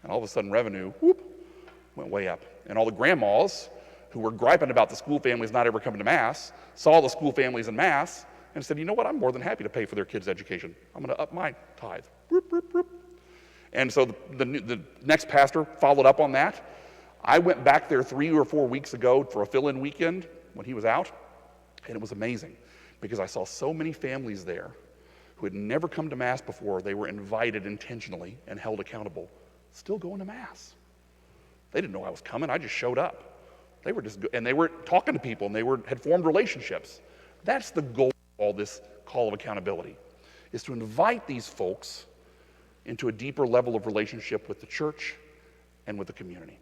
And all of a sudden revenue, went way up. And all the grandmas who were griping about the school families not ever coming to Mass, saw the school families in Mass, and said, you know what, I'm more than happy to pay for their kids' education. I'm going to up my tithe. And so the next pastor followed up on that. I went back there 3 or 4 weeks ago for a fill-in weekend when he was out, and it was amazing because I saw so many families there who had never come to Mass before. They were invited intentionally and held accountable, still going to Mass. They didn't know I was coming. I just showed up. They were and they were talking to people, and they had formed relationships. That's the goal of all this call of accountability, is to invite these folks into a deeper level of relationship with the church and with the community.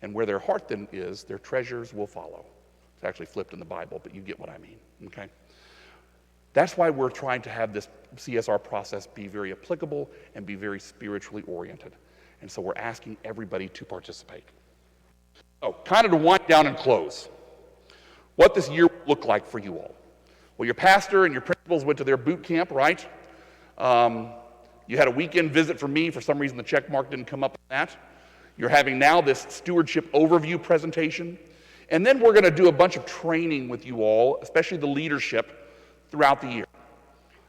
And where their heart then is, their treasures will follow. It's actually flipped in the Bible, but you get what I mean, okay? That's why we're trying to have this CSR process be very applicable and be very spiritually oriented. And so we're asking everybody to participate. So, kind of to wind down and close, what this year will look like for you all. Well, your pastor and your principals went to their boot camp, right? You had a weekend visit from me. For some reason, the check mark didn't come up on that. You're having now this stewardship overview presentation. And then we're going to do a bunch of training with you all, especially the leadership, throughout the year,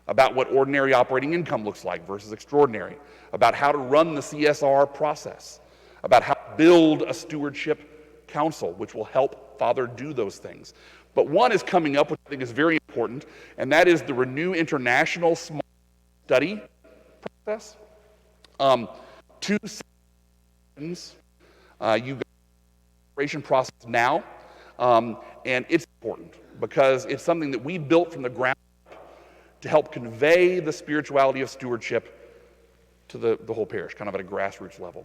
about what ordinary operating income looks like versus extraordinary, about how to run the CSR process, about how to build a stewardship council, which will help Father do those things. But one is coming up, which I think is very important, and that is the Renew International Small Study process. 2 sessions. You've got the preparation process now, and it's important because it's something that we built from the ground up to help convey the spirituality of stewardship to the whole parish, kind of at a grassroots level.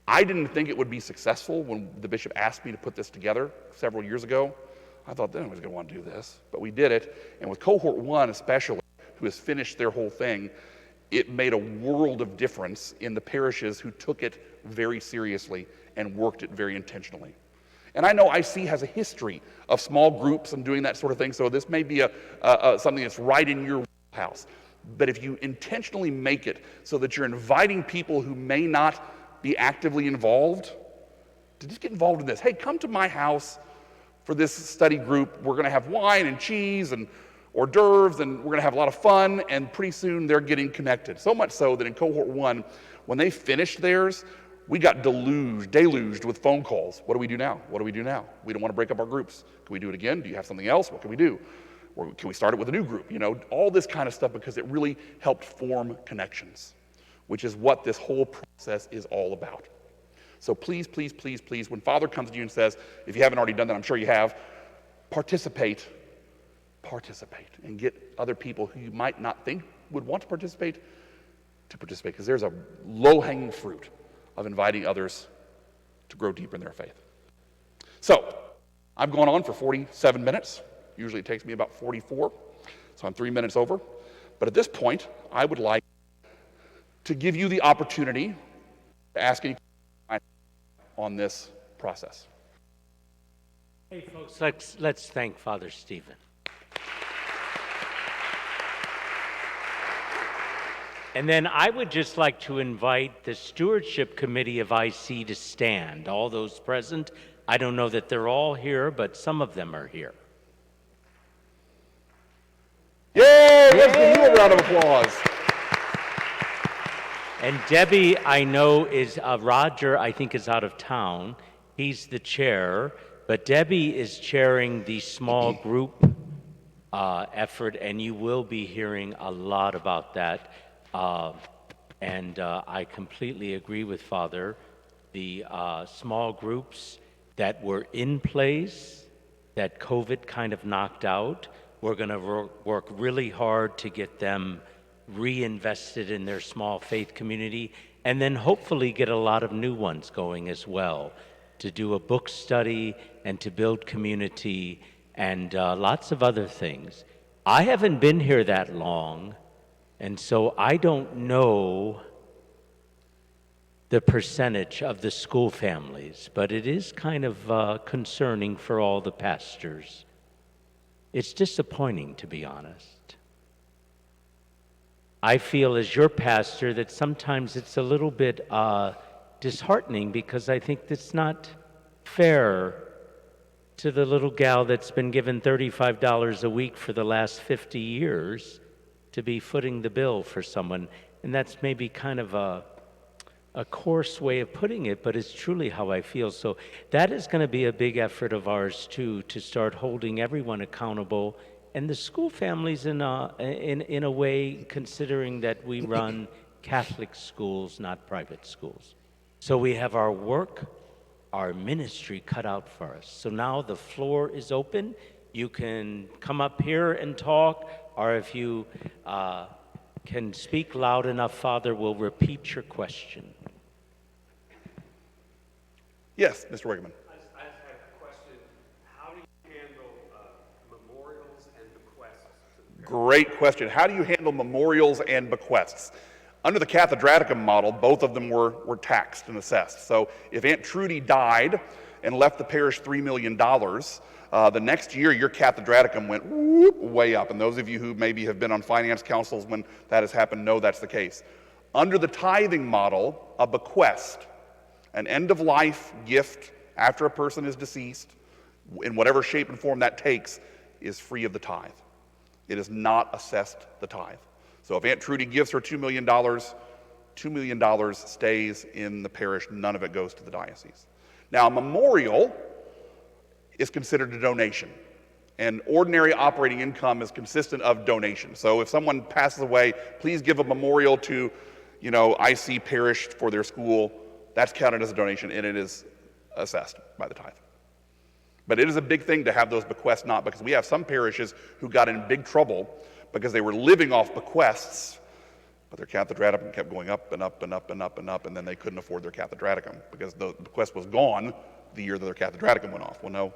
I didn't think it would be successful when the bishop asked me to put this together several years ago. I thought, no one's going to want to do this, but we did it. And with cohort 1 especially, who has finished their whole thing, it made a world of difference in the parishes who took it very seriously and worked it very intentionally. And I know IC has a history of small groups and doing that sort of thing, so this may be something that's right in your house. But if you intentionally make it so that you're inviting people who may not be actively involved to just get involved in this. Hey, come to my house for this study group. We're going to have wine and cheese and hors d'oeuvres, and we're going to have a lot of fun, and pretty soon they're getting connected. So much so that in cohort 1, when they finished theirs, we got deluged with phone calls. What do we do now? What do we do now? We don't want to break up our groups. Can we do it again? Do you have something else? What can we do? Or can we start it with a new group? You know, all this kind of stuff, because it really helped form connections, which is what this whole process is all about. So please, please, please, please, when Father comes to you and says, if you haven't already done that, I'm sure you have, participate, and get other people who you might not think would want to participate, because there's a low-hanging fruit of inviting others to grow deeper in their faith. So, I've gone on for 47 minutes. Usually it takes me about 44, so I'm 3 minutes over. But at this point, I would like to give you the opportunity to ask any questions on this process. Hey, folks, let's thank Father Stephen. And then I would just like to invite the Stewardship Committee of IC to stand. All those present, I don't know that they're all here, but some of them are here. Yay! Let's give you a round of applause. And Debbie, I know, is, Roger, I think, is out of town. He's the chair, but Debbie is chairing the small group effort, and you will be hearing a lot about that. And I completely agree with Father. The small groups that were in place, that COVID kind of knocked out, we're going to work really hard to get them reinvested in their small faith community, and then hopefully get a lot of new ones going as well, to do a book study and to build community and lots of other things. I haven't been here that long, and so I don't know the percentage of the school families, but it is kind of concerning for all the pastors. It's disappointing, to be honest. I feel as your pastor that sometimes it's a little bit disheartening, because I think it's not fair to the little gal that's been given $35 a week for the last 50 years to be footing the bill for someone. And that's maybe kind of a coarse way of putting it, but it's truly how I feel. So that is going to be a big effort of ours too, to start holding everyone accountable, and the school families in a way, considering that we run Catholic schools, not private schools. So we have our work, our ministry cut out for us. So now the floor is open. You can come up here and talk, or if you can speak loud enough, Father will repeat your question. Yes, Mr. Wigman. I have a question. How do you handle memorials and bequests? Great question. How do you handle memorials and bequests? Under the Cathedraticum model, both of them were taxed and assessed. So if Aunt Trudy died and left the parish $3 million, the next year your cathedraticum went whoop, way up. And those of you who maybe have been on finance councils when that has happened know that's the case. Under the tithing model, a bequest, an end-of-life gift after a person is deceased, in whatever shape and form that takes, is free of the tithe. It is not assessed the tithe. So if Aunt Trudy gives her $2 million, $2 million stays in the parish, none of it goes to the diocese. Now, a memorial is considered a donation, and ordinary operating income is consistent of donation. So if someone passes away, please give a memorial to, IC Parish for their school. That's counted as a donation, and it is assessed by the tithe. But it is a big thing to have those bequests not, because we have some parishes who got in big trouble because they were living off bequests, but their cathedraticum kept going up and up and up and up and up, and then they couldn't afford their cathedraticum because the bequest was gone the year that their cathedraticum went off. Well, no,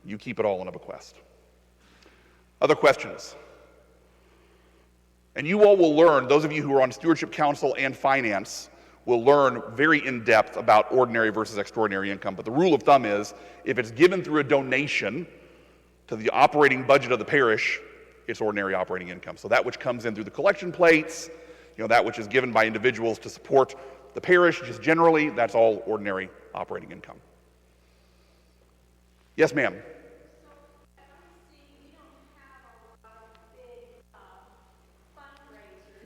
you keep it all in a bequest. Other questions? And you all will learn, those of you who are on Stewardship Council and Finance, will learn very in-depth about ordinary versus extraordinary income. But the rule of thumb is, if it's given through a donation to the operating budget of the parish, it's ordinary operating income. So that which comes in through the collection plates, that which is given by individuals to support the parish, just generally, that's all ordinary operating income. Yes, ma'am?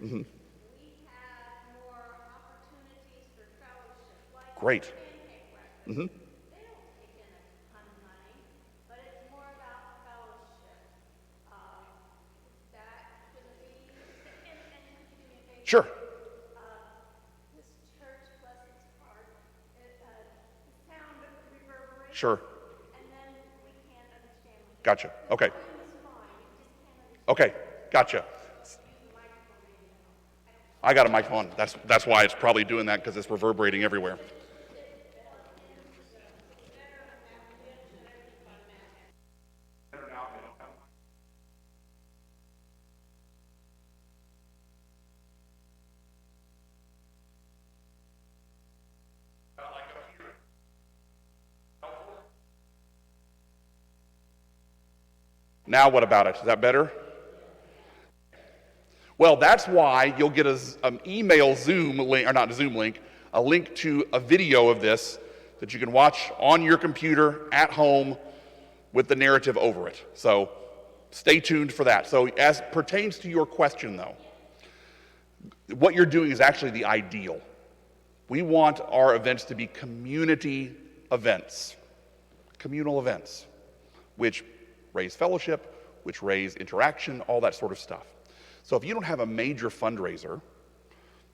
Mm-hmm. Great. Mm-hmm. They don't take in a ton of money, but it's more about fellowship. That could be, and could you do me a favor? Sure. This church, bless its heart, the sound of the reverberation. Sure. And then we can't understand. Gotcha. Okay. The volume is fine, we just can't understand. Okay. Gotcha. Use the microphone, maybe. I got a microphone. That's why it's probably doing that, because it's reverberating everywhere. Now what about it? Is that better? Well, that's why you'll get an email Zoom link, or not a Zoom link, a link to a video of this that you can watch on your computer at home with the narrative over it. So stay tuned for that. So as pertains to your question, though, what you're doing is actually the ideal. We want our events to be community events, communal events, which raise fellowship, which raise interaction, all that sort of stuff. So if you don't have a major fundraiser,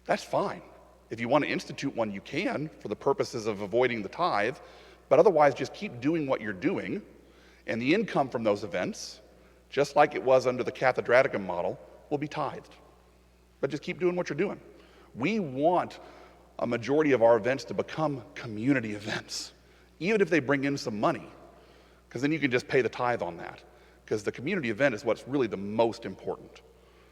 that's fine. If you want to institute one, you can for the purposes of avoiding the tithe, but otherwise just keep doing what you're doing, and the income from those events, just like it was under the cathedraticum model, will be tithed. But just keep doing what you're doing. We want a majority of our events to become community events, even if they bring in some money, because then you can just pay the tithe on that, because the community event is what's really the most important.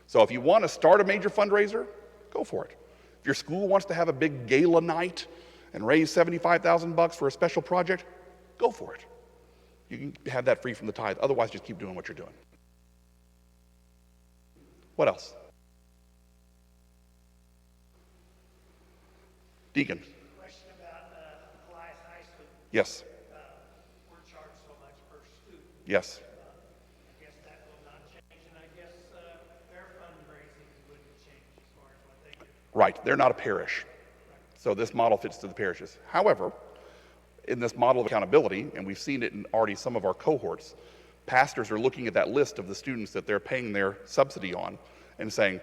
So if you want to start a major fundraiser, go for it. If your school wants to have a big gala night and raise $75,000 for a special project, go for it. You can have that free from the tithe. Otherwise, just keep doing what you're doing. What else? Deacon. Question about Elias High School. Yes. We're charged so much per student. Yes. I guess that will not change, and I guess their fundraising wouldn't change as far as what they do. Right. They're not a parish. So this model fits to the parishes. However, in this model of accountability, and we've seen it in already some of our cohorts, pastors are looking at that list of the students that they're paying their subsidy on and saying,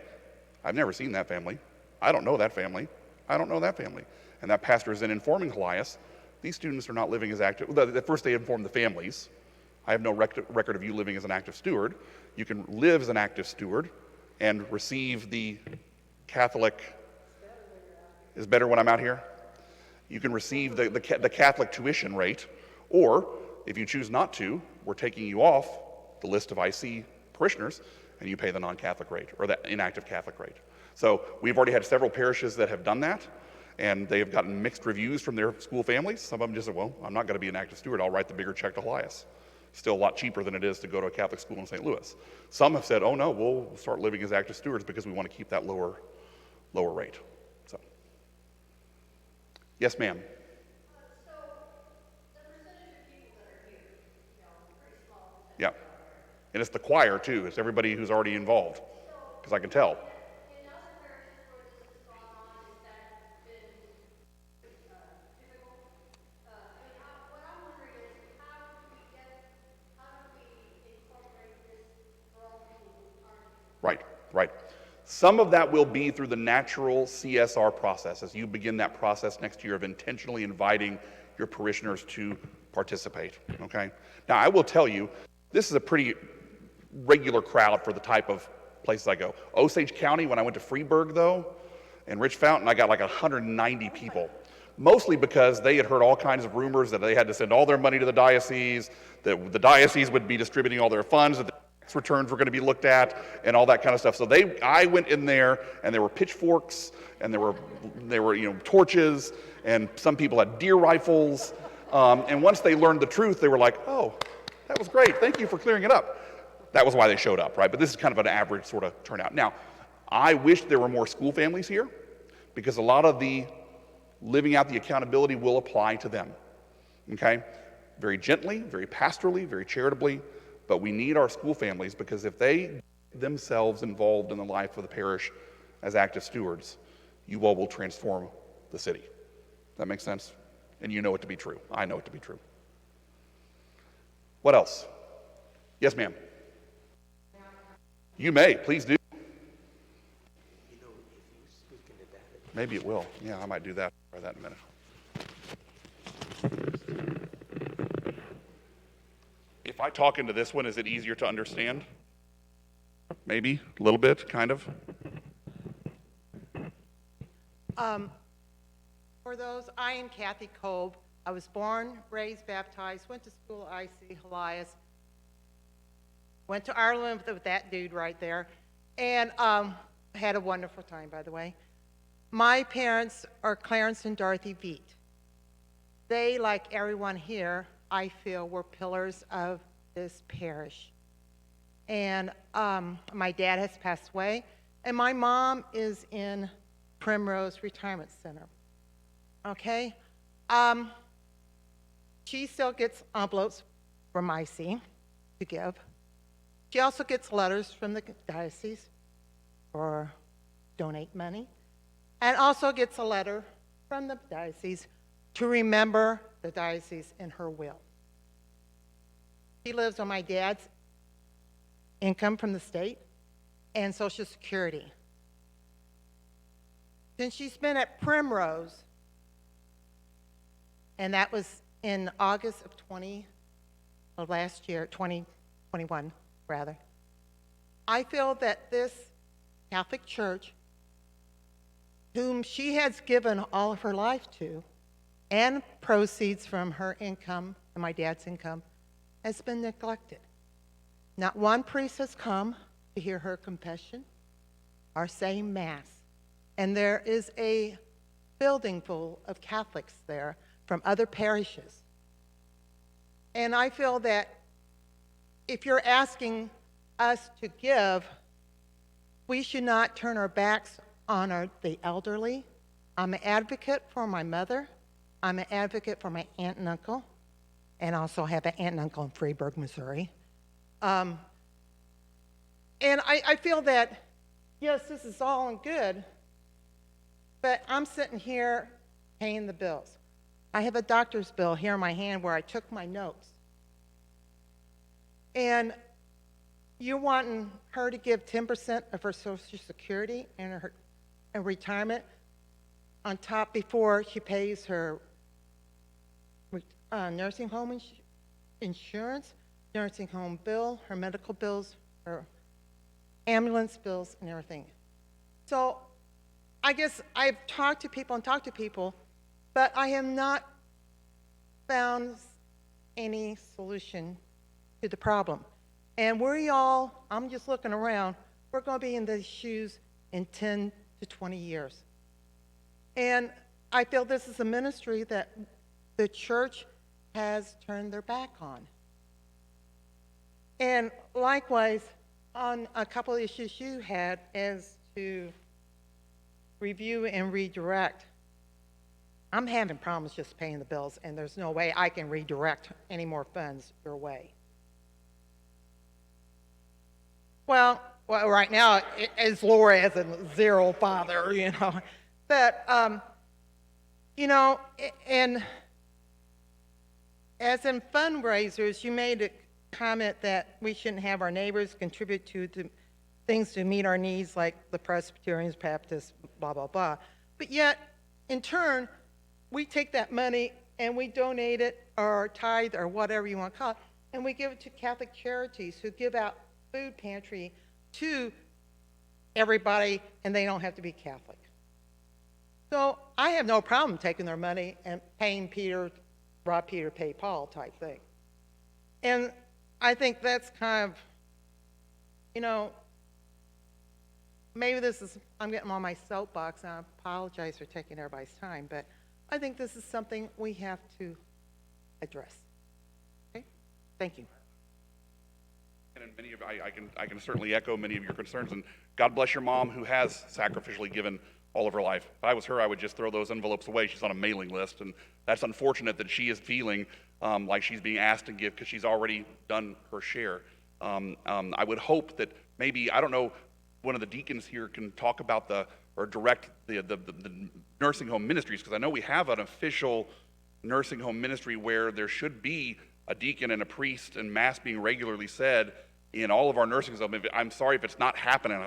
I've never seen that family. I don't know that family. I don't know that family. And that pastor is then informing Elias, these students are not living as active. At first they inform the families. I have no record of you living as an active steward. You can live as an active steward and receive the Catholic, is better when I'm out here? You can receive the Catholic tuition rate, or if you choose not to, we're taking you off the list of IC parishioners and you pay the non-Catholic rate, or the inactive Catholic rate. So we've already had several parishes that have done that, And they have gotten mixed reviews from their school families. Some of them just said, well, I'm not going to be an active steward. I'll write the bigger check to Elias. Still a lot cheaper than it is to go to a Catholic school in St. Louis. Some have said, oh no, we'll start living as active stewards because we want to keep that lower rate. So, yes, ma'am. So the percentage of people that are here, pretty small. Yeah. And it's the choir too. It's everybody who's already involved, because I can tell. In other parishes where this has gone on, has that been difficult? What I'm wondering is how do we incorporate this for all people who aren't? Right. Some of that will be through the natural CSR process as you begin that process next year of intentionally inviting your parishioners to participate, okay? Now, I will tell you, this is a pretty regular crowd for the type of places I go. Osage County, when I went to Freeburg, though, and Rich Fountain, I got like 190 people, mostly because they had heard all kinds of rumors that they had to send all their money to the diocese, that the diocese would be distributing all their funds, that the tax returns were going to be looked at, and all that kind of stuff. So I went in there, and there were pitchforks, and there were torches, and some people had deer rifles, and once they learned the truth, they were like, oh, that was great, thank you for clearing it up. That was why they showed up, right? But this is kind of an average sort of turnout. Now, I wish there were more school families here, because a lot of the living out the accountability will apply to them, okay? Very gently, very pastorally, very charitably, but we need our school families, because if they themselves involved in the life of the parish as active stewards, you all will transform the city. That makes sense? And you know it to be true. I know it to be true. What else? Yes, ma'am. You may, please do. Maybe it will. Yeah, I might do that. Try that in a minute. If I talk into this one, is it easier to understand? Maybe a little bit, kind of. For those, I am Kathy Kolb. I was born, raised, baptized, went to school at IC Elias, went to Ireland with that dude right there, and had a wonderful time, by the way. My parents are Clarence and Dorothy Veet. They, like everyone here, I feel, were pillars of this parish. And my dad has passed away, and my mom is in Primrose Retirement Center. Okay? She still gets envelopes from IC to give. She also gets letters from the diocese or donate money, and also gets a letter from the diocese to remember the diocese in her will. She lives on my dad's income from the state and Social Security. Since she's been at Primrose, and that was in August of last year, 2021, rather, I feel that this Catholic Church, whom she has given all of her life to, and proceeds from her income and my dad's income, has been neglected. Not one priest has come to hear her confession or say Mass. And there is a building full of Catholics there from other parishes. And I feel that if you're asking us to give, we should not turn our backs on the elderly. I'm an advocate for my mother. I'm an advocate for my aunt and uncle, and also have an aunt and uncle in Freeburg, Missouri. And I feel that, yes, this is all good, but I'm sitting here paying the bills. I have a doctor's bill here in my hand where I took my notes. And you're wanting her to give 10% of her Social Security and her retirement on top before she pays her nursing home insurance, nursing home bill, her medical bills, her ambulance bills, and everything. So I guess I've talked to people, but I have not found any solution to the problem. And I'm just looking around, we're going to be in these shoes in 10 to 20 years. And I feel this is a ministry that the church has turned their back on. And likewise, on a couple of issues you had as to review and redirect, I'm having problems just paying the bills, and there's no way I can redirect any more funds your way. Well, right now, it's lower as a zero, Father, you know. But, you know, and as in fundraisers, you made a comment that we shouldn't have our neighbors contribute to things to meet our needs, like the Presbyterians, Baptists, blah, blah, blah. But yet, in turn, we take that money and we donate it, or tithe, or whatever you want to call it, and we give it to Catholic charities who give out food pantry to everybody, and they don't have to be Catholic. So I have no problem taking their money and paying rob Peter, pay Paul type thing. And I think that's kind of, you know, maybe I'm getting on my soapbox, and I apologize for taking everybody's time, but I think this is something we have to address. Okay? Thank you. And many of I can certainly echo many of your concerns, and God bless your mom who has sacrificially given all of her life. If I was her, I would just throw those envelopes away. She's on a mailing list, and that's unfortunate that she is feeling like she's being asked to give because she's already done her share. I would hope that maybe, I don't know, one of the deacons here can talk about or direct the nursing home ministries, because I know we have an official nursing home ministry where there should be a deacon and a priest and mass being regularly said in all of our nursing homes. I'm sorry if it's not happening.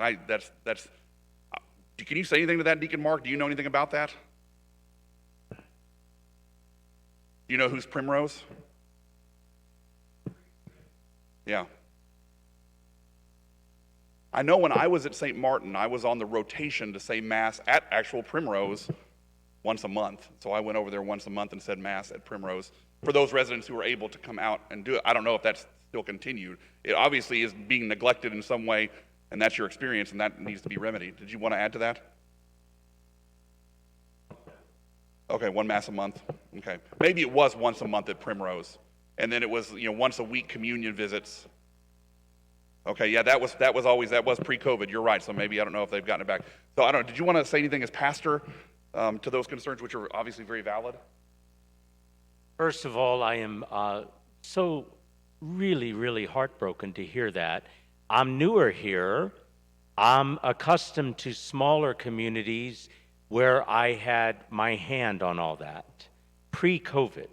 Can you say anything to that, Deacon Mark? Do you know anything about that? Do you know who's Primrose? Yeah. I know when I was at St. Martin, I was on the rotation to say Mass at actual Primrose once a month. So I went over there once a month and said Mass at Primrose for those residents who were able to come out and do it. I don't know if that's still continued. It obviously is being neglected in some way, and that's your experience, and that needs to be remedied. Did you want to add to that? Okay, one Mass a month. Okay. Maybe it was once a month at Primrose, and then it was, once a week communion visits. Okay, yeah, that was pre-COVID. You're right. So maybe I don't know if they've gotten it back. So I don't know. Did you want to say anything as pastor to those concerns, which are obviously very valid? First of all, I am so really, really heartbroken to hear that. I'm newer here. I'm accustomed to smaller communities where I had my hand on all that pre-COVID.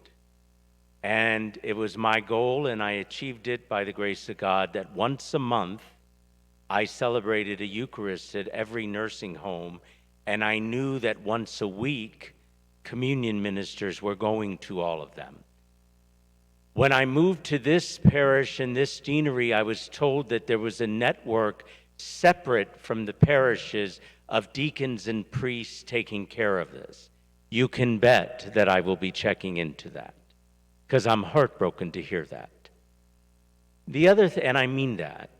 And it was my goal, and I achieved it by the grace of God, that once a month I celebrated a Eucharist at every nursing home, and I knew that once a week communion ministers were going to all of them. When I moved to this parish and this deanery, I was told that there was a network separate from the parishes of deacons and priests taking care of this. You can bet that I will be checking into that, because I'm heartbroken to hear that. The other and I mean that.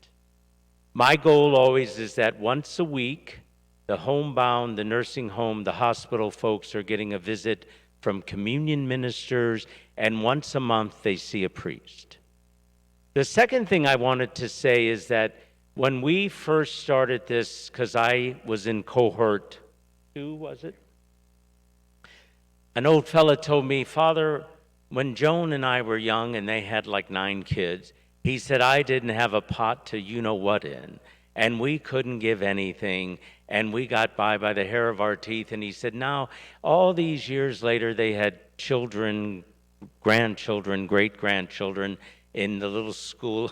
My goal always is that once a week, the homebound, the nursing home, the hospital folks are getting a visit from communion ministers, and once a month they see a priest. The second thing I wanted to say is that when we first started this, because I was in cohort 2, was it? An old fella told me, Father, when Joan and I were young and they had like 9 kids, he said, I didn't have a pot to you-know-what in, and we couldn't give anything, and we got by the hair of our teeth. And he said, now, all these years later, they had children, grandchildren, great-grandchildren in the little school.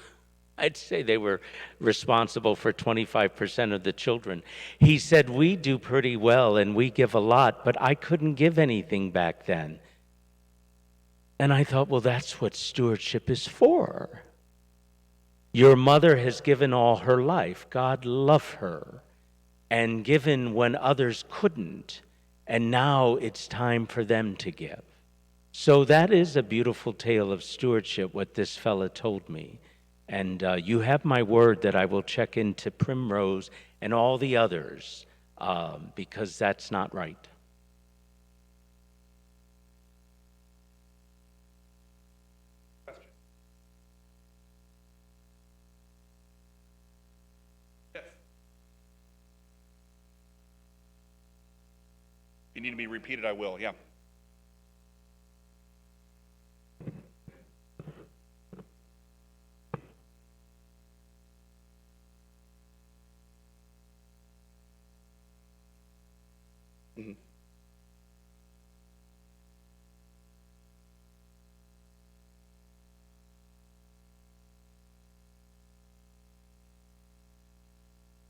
I'd say they were responsible for 25% of the children. He said, we do pretty well, and we give a lot, but I couldn't give anything back then. And I thought, well, that's what stewardship is for. Your mother has given all her life. God loved her and given when others couldn't. And now it's time for them to give. So that is a beautiful tale of stewardship, what this fella told me. And you have my word that I will check into Primrose and all the others, because that's not right. need to be repeated, I will, yeah. Mhm.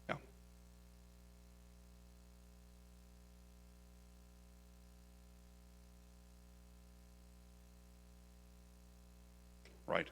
Yeah. Right.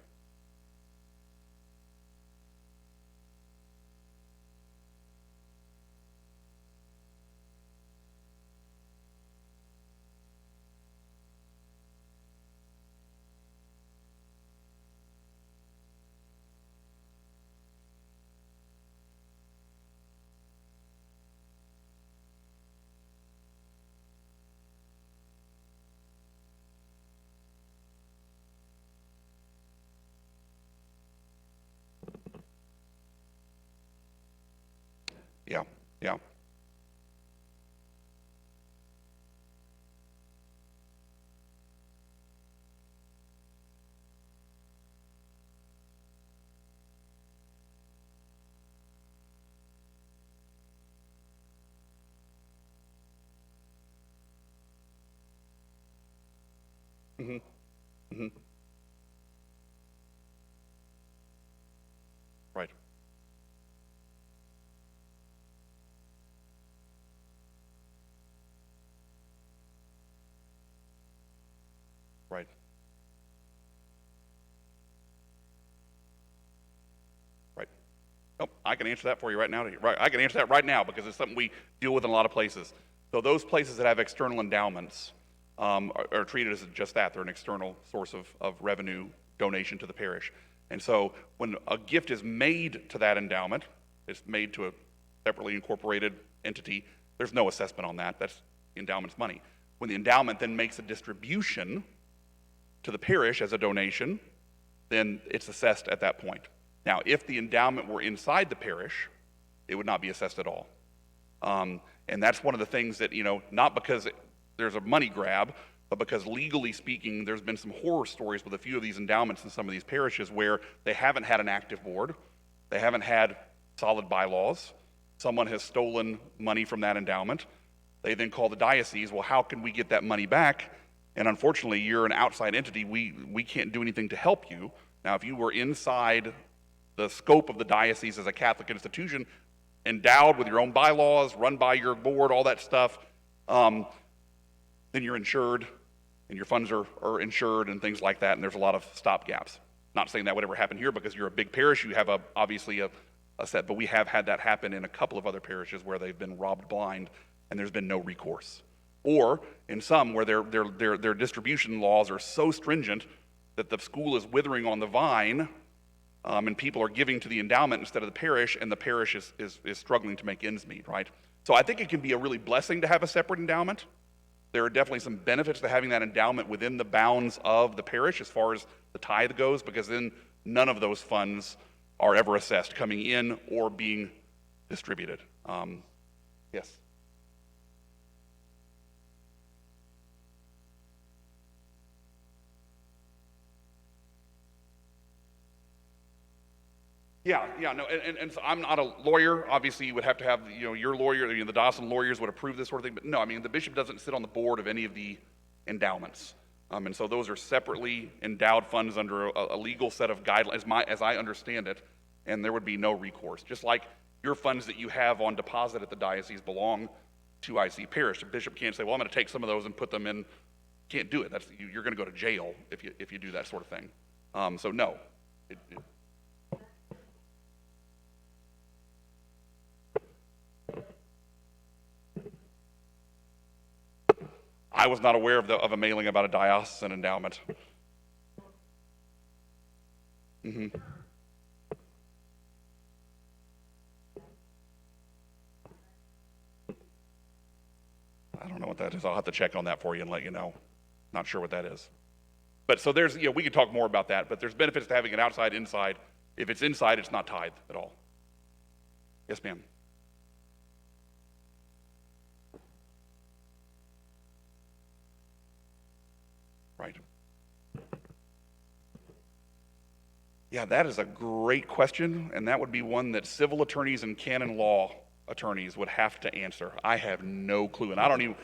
Yeah, yeah. Hmm. Hmm. Right. Right. Right. Oh, I can answer that for you right now. Right, I can answer that right now because it's something we deal with in a lot of places. So those places that have external endowments are treated as just that. They're an external source of revenue donation to the parish. And so when a gift is made to that endowment, it's made to a separately incorporated entity, there's no assessment on that. That's the endowment's money. When the endowment then makes a distribution to the parish as a donation, then it's assessed at that point. Now, if the endowment were inside the parish, it would not be assessed at all. And that's one of the things that, not because there's a money grab, but because legally speaking, there's been some horror stories with a few of these endowments in some of these parishes where they haven't had an active board, they haven't had solid bylaws, someone has stolen money from that endowment, they then call the diocese, well, how can we get that money back? And unfortunately, you're an outside entity, we can't do anything to help you. Now, if you were inside the scope of the diocese as a Catholic institution, endowed with your own bylaws, run by your board, all that stuff, then you're insured, and your funds are insured and things like that, and there's a lot of stopgaps. Not saying that would ever happen here because you're a big parish, you have obviously a set, but we have had that happen in a couple of other parishes where they've been robbed blind and there's been no recourse. Or in some where their distribution laws are so stringent that the school is withering on the vine, and people are giving to the endowment instead of the parish, and the parish is struggling to make ends meet, right? So I think it can be a really blessing to have a separate endowment. There are definitely some benefits to having that endowment within the bounds of the parish as far as the tithe goes, because then none of those funds are ever assessed coming in or being distributed. Yes? Yeah, no, and so I'm not a lawyer. Obviously, you would have to have, your lawyer, the Dawson lawyers would approve this sort of thing. But no, I mean, the bishop doesn't sit on the board of any of the endowments. And so those are separately endowed funds under a legal set of guidelines, as I understand it, and there would be no recourse. Just like your funds that you have on deposit at the diocese belong to IC Parish. The bishop can't say, well, I'm going to take some of those and put them in. Can't do it. You're going to go to jail if you do that sort of thing. So no. I was not aware of a mailing about a diocesan endowment. Mm-hmm. I don't know what that is. I'll have to check on that for you and let you know. Not sure what that is. But so there's, we could talk more about that, but there's benefits to having it outside, inside. If it's inside, it's not tithe at all. Yes, ma'am. Yeah, that is a great question, and that would be one that civil attorneys and canon law attorneys would have to answer. I have no clue, and I don't even.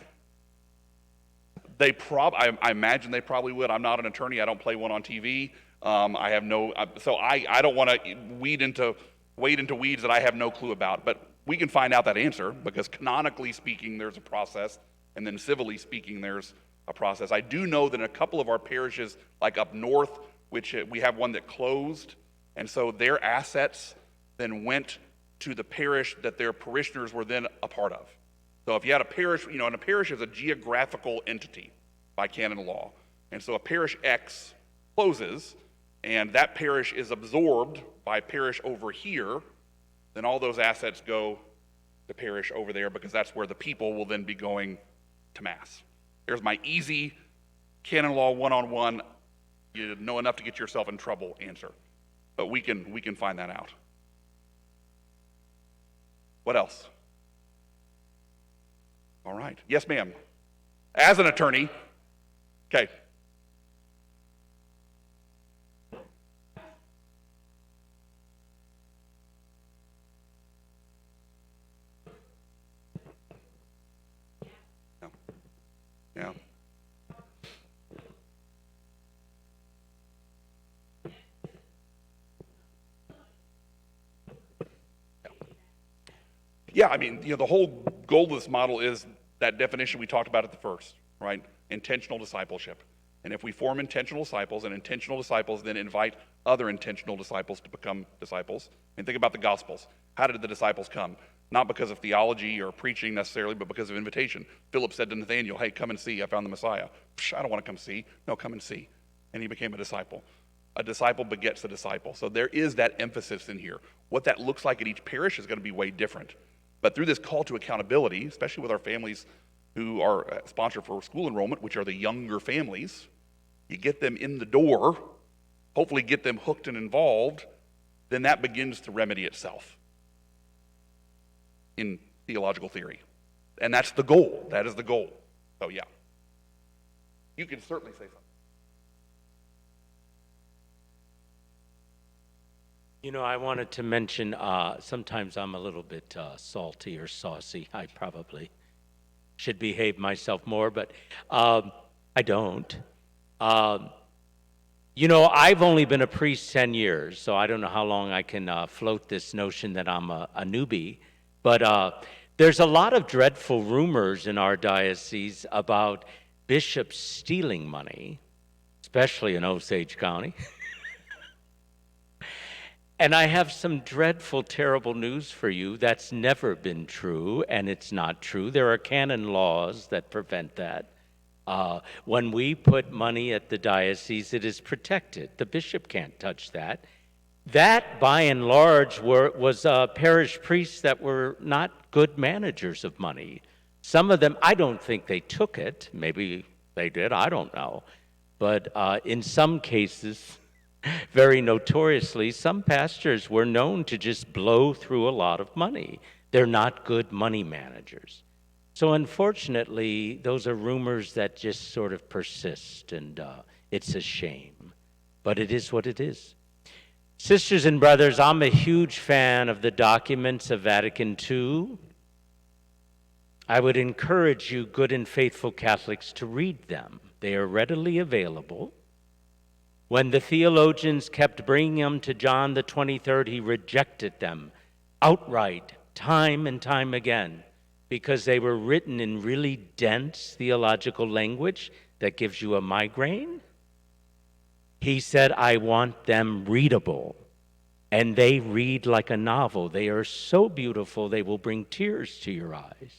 I imagine they probably would. I'm not an attorney. I don't play one on TV. I have no. So I don't want to wade into weeds that I have no clue about. But we can find out that answer because canonically speaking, there's a process, and then civilly speaking, there's a process. I do know that in a couple of our parishes, like up north, which we have one that closed, and so their assets then went to the parish that their parishioners were then a part of. So if you had a parish, and a parish is a geographical entity by canon law, and so a parish X closes, and that parish is absorbed by parish over here, then all those assets go to parish over there because that's where the people will then be going to Mass. There's my easy canon law one-on-one, you know enough to get yourself in trouble answer. But we can find that out. What else? All right. Yes, ma'am. As an attorney, okay. Yeah. Yeah, I mean, the whole goal of this model is that definition we talked about at the first, right? Intentional discipleship. And if we form intentional disciples, and intentional disciples then invite other intentional disciples to become disciples. And think about the Gospels. How did the disciples come? Not because of theology or preaching necessarily, but because of invitation. Philip said to Nathanael, hey, come and see, I found the Messiah. Psh, I don't want to come see. No, come and see. And he became a disciple. A disciple begets a disciple. So there is that emphasis in here. What that looks like at each parish is going to be way different. But through this call to accountability, especially with our families who are sponsored for school enrollment, which are the younger families, you get them in the door, hopefully get them hooked and involved, then that begins to remedy itself in theological theory. And that's the goal. That is the goal. So yeah. You can certainly say something. I wanted to mention, sometimes I'm a little bit salty or saucy. I probably should behave myself more, but I don't. I've only been a priest 10 years, so I don't know how long I can float this notion that I'm a newbie. But there's a lot of dreadful rumors in our diocese about bishops stealing money, especially in Osage County. And I have some dreadful, terrible news for you. That's never been true, and it's not true. There are canon laws that prevent that. When we put money at the diocese, it is protected. The bishop can't touch that. That, by and large, was parish priests that were not good managers of money. Some of them, I don't think they took it. Maybe they did, I don't know. But in some cases, very notoriously, some pastors were known to just blow through a lot of money. They're not good money managers. So unfortunately, those are rumors that just sort of persist, and it's a shame. But it is what it is. Sisters and brothers, I'm a huge fan of the documents of Vatican II. I would encourage you, good and faithful Catholics, to read them. They are readily available. When the theologians kept bringing them to John the 23rd, he rejected them outright, time and time again, because they were written in really dense theological language that gives you a migraine. He said, I want them readable. And they read like a novel. They are so beautiful, they will bring tears to your eyes.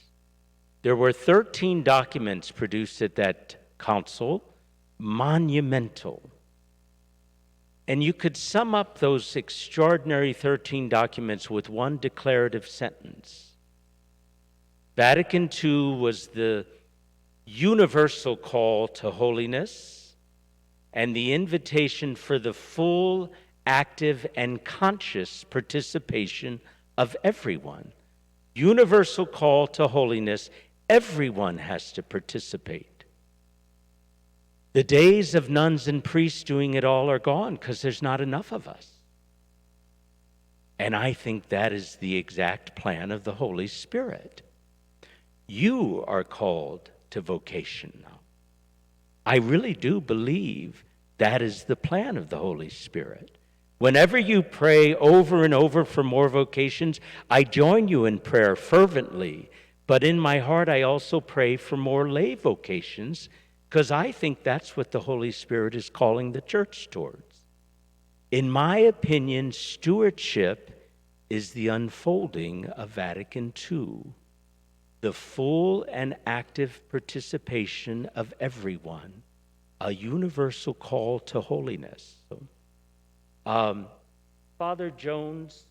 There were 13 documents produced at that council, monumental. And you could sum up those extraordinary 13 documents with one declarative sentence. Vatican II was the universal call to holiness and the invitation for the full, active, and conscious participation of everyone. Universal call to holiness, everyone has to participate. The days of nuns and priests doing it all are gone because there's not enough of us. And I think that is the exact plan of the Holy Spirit. You are called to vocation now. I really do believe that is the plan of the Holy Spirit. Whenever you pray over and over for more vocations, I join you in prayer fervently. But in my heart, I also pray for more lay vocations, because I think that's what the Holy Spirit is calling the church towards. In my opinion, stewardship is the unfolding of Vatican II, the full and active participation of everyone, a universal call to holiness. Father Jones,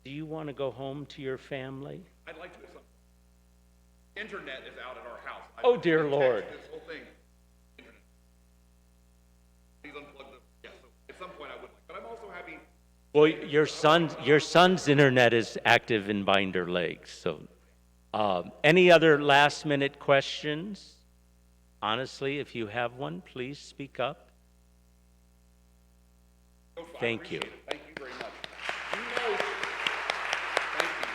do you want to go home to your family? I'd like to at some point. Internet is out at our house. Oh, dear Lord. This whole thing. Internet. Please unplug the. Yeah. So at some point I would like, but I'm also happy. Well, your son's internet is active in Binder Lake. So, any other last-minute questions? Honestly, if you have one, please speak up. Thank you. Thank you very much. You know, thank you.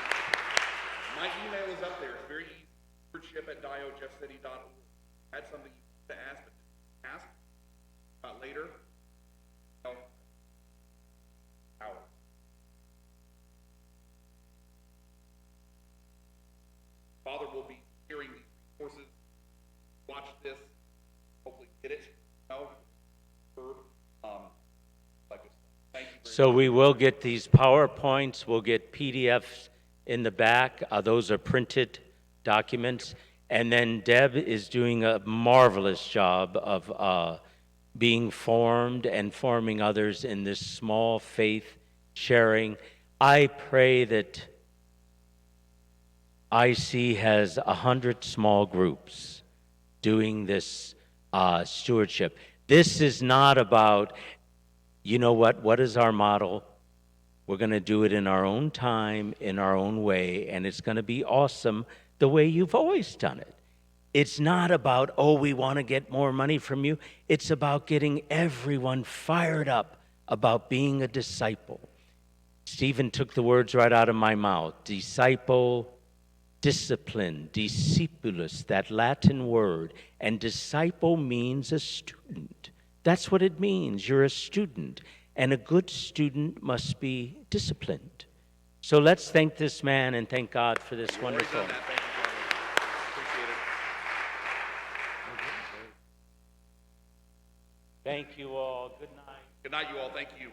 My email is up there. It's very easy. Stewardship@diocescity.org. Had something you want to ask, but didn't ask about later. No. Hour. Father will be hearing these courses. Watch this. Hopefully get it. No. Thank you. So we will get these PowerPoints, we'll get PDFs in the back. Those are printed documents. And then Deb is doing a marvelous job of being formed and forming others in this small faith sharing. I pray that IC has 100 small groups doing this stewardship. This is not about, you know what is our model? We're going to do it in our own time, in our own way, and it's going to be awesome the way you've always done it. It's not about, oh, we want to get more money from you. It's about getting everyone fired up about being a disciple. Stephen took the words right out of my mouth. Disciple, discipline, discipulus, that Latin word. And disciple means a student. That's what it means. You're a student. And a good student must be disciplined. So let's thank this man and thank God for this wonderful. Thank you, brother. Appreciate it. Thank you all. Good night. Good night, you all. Thank you.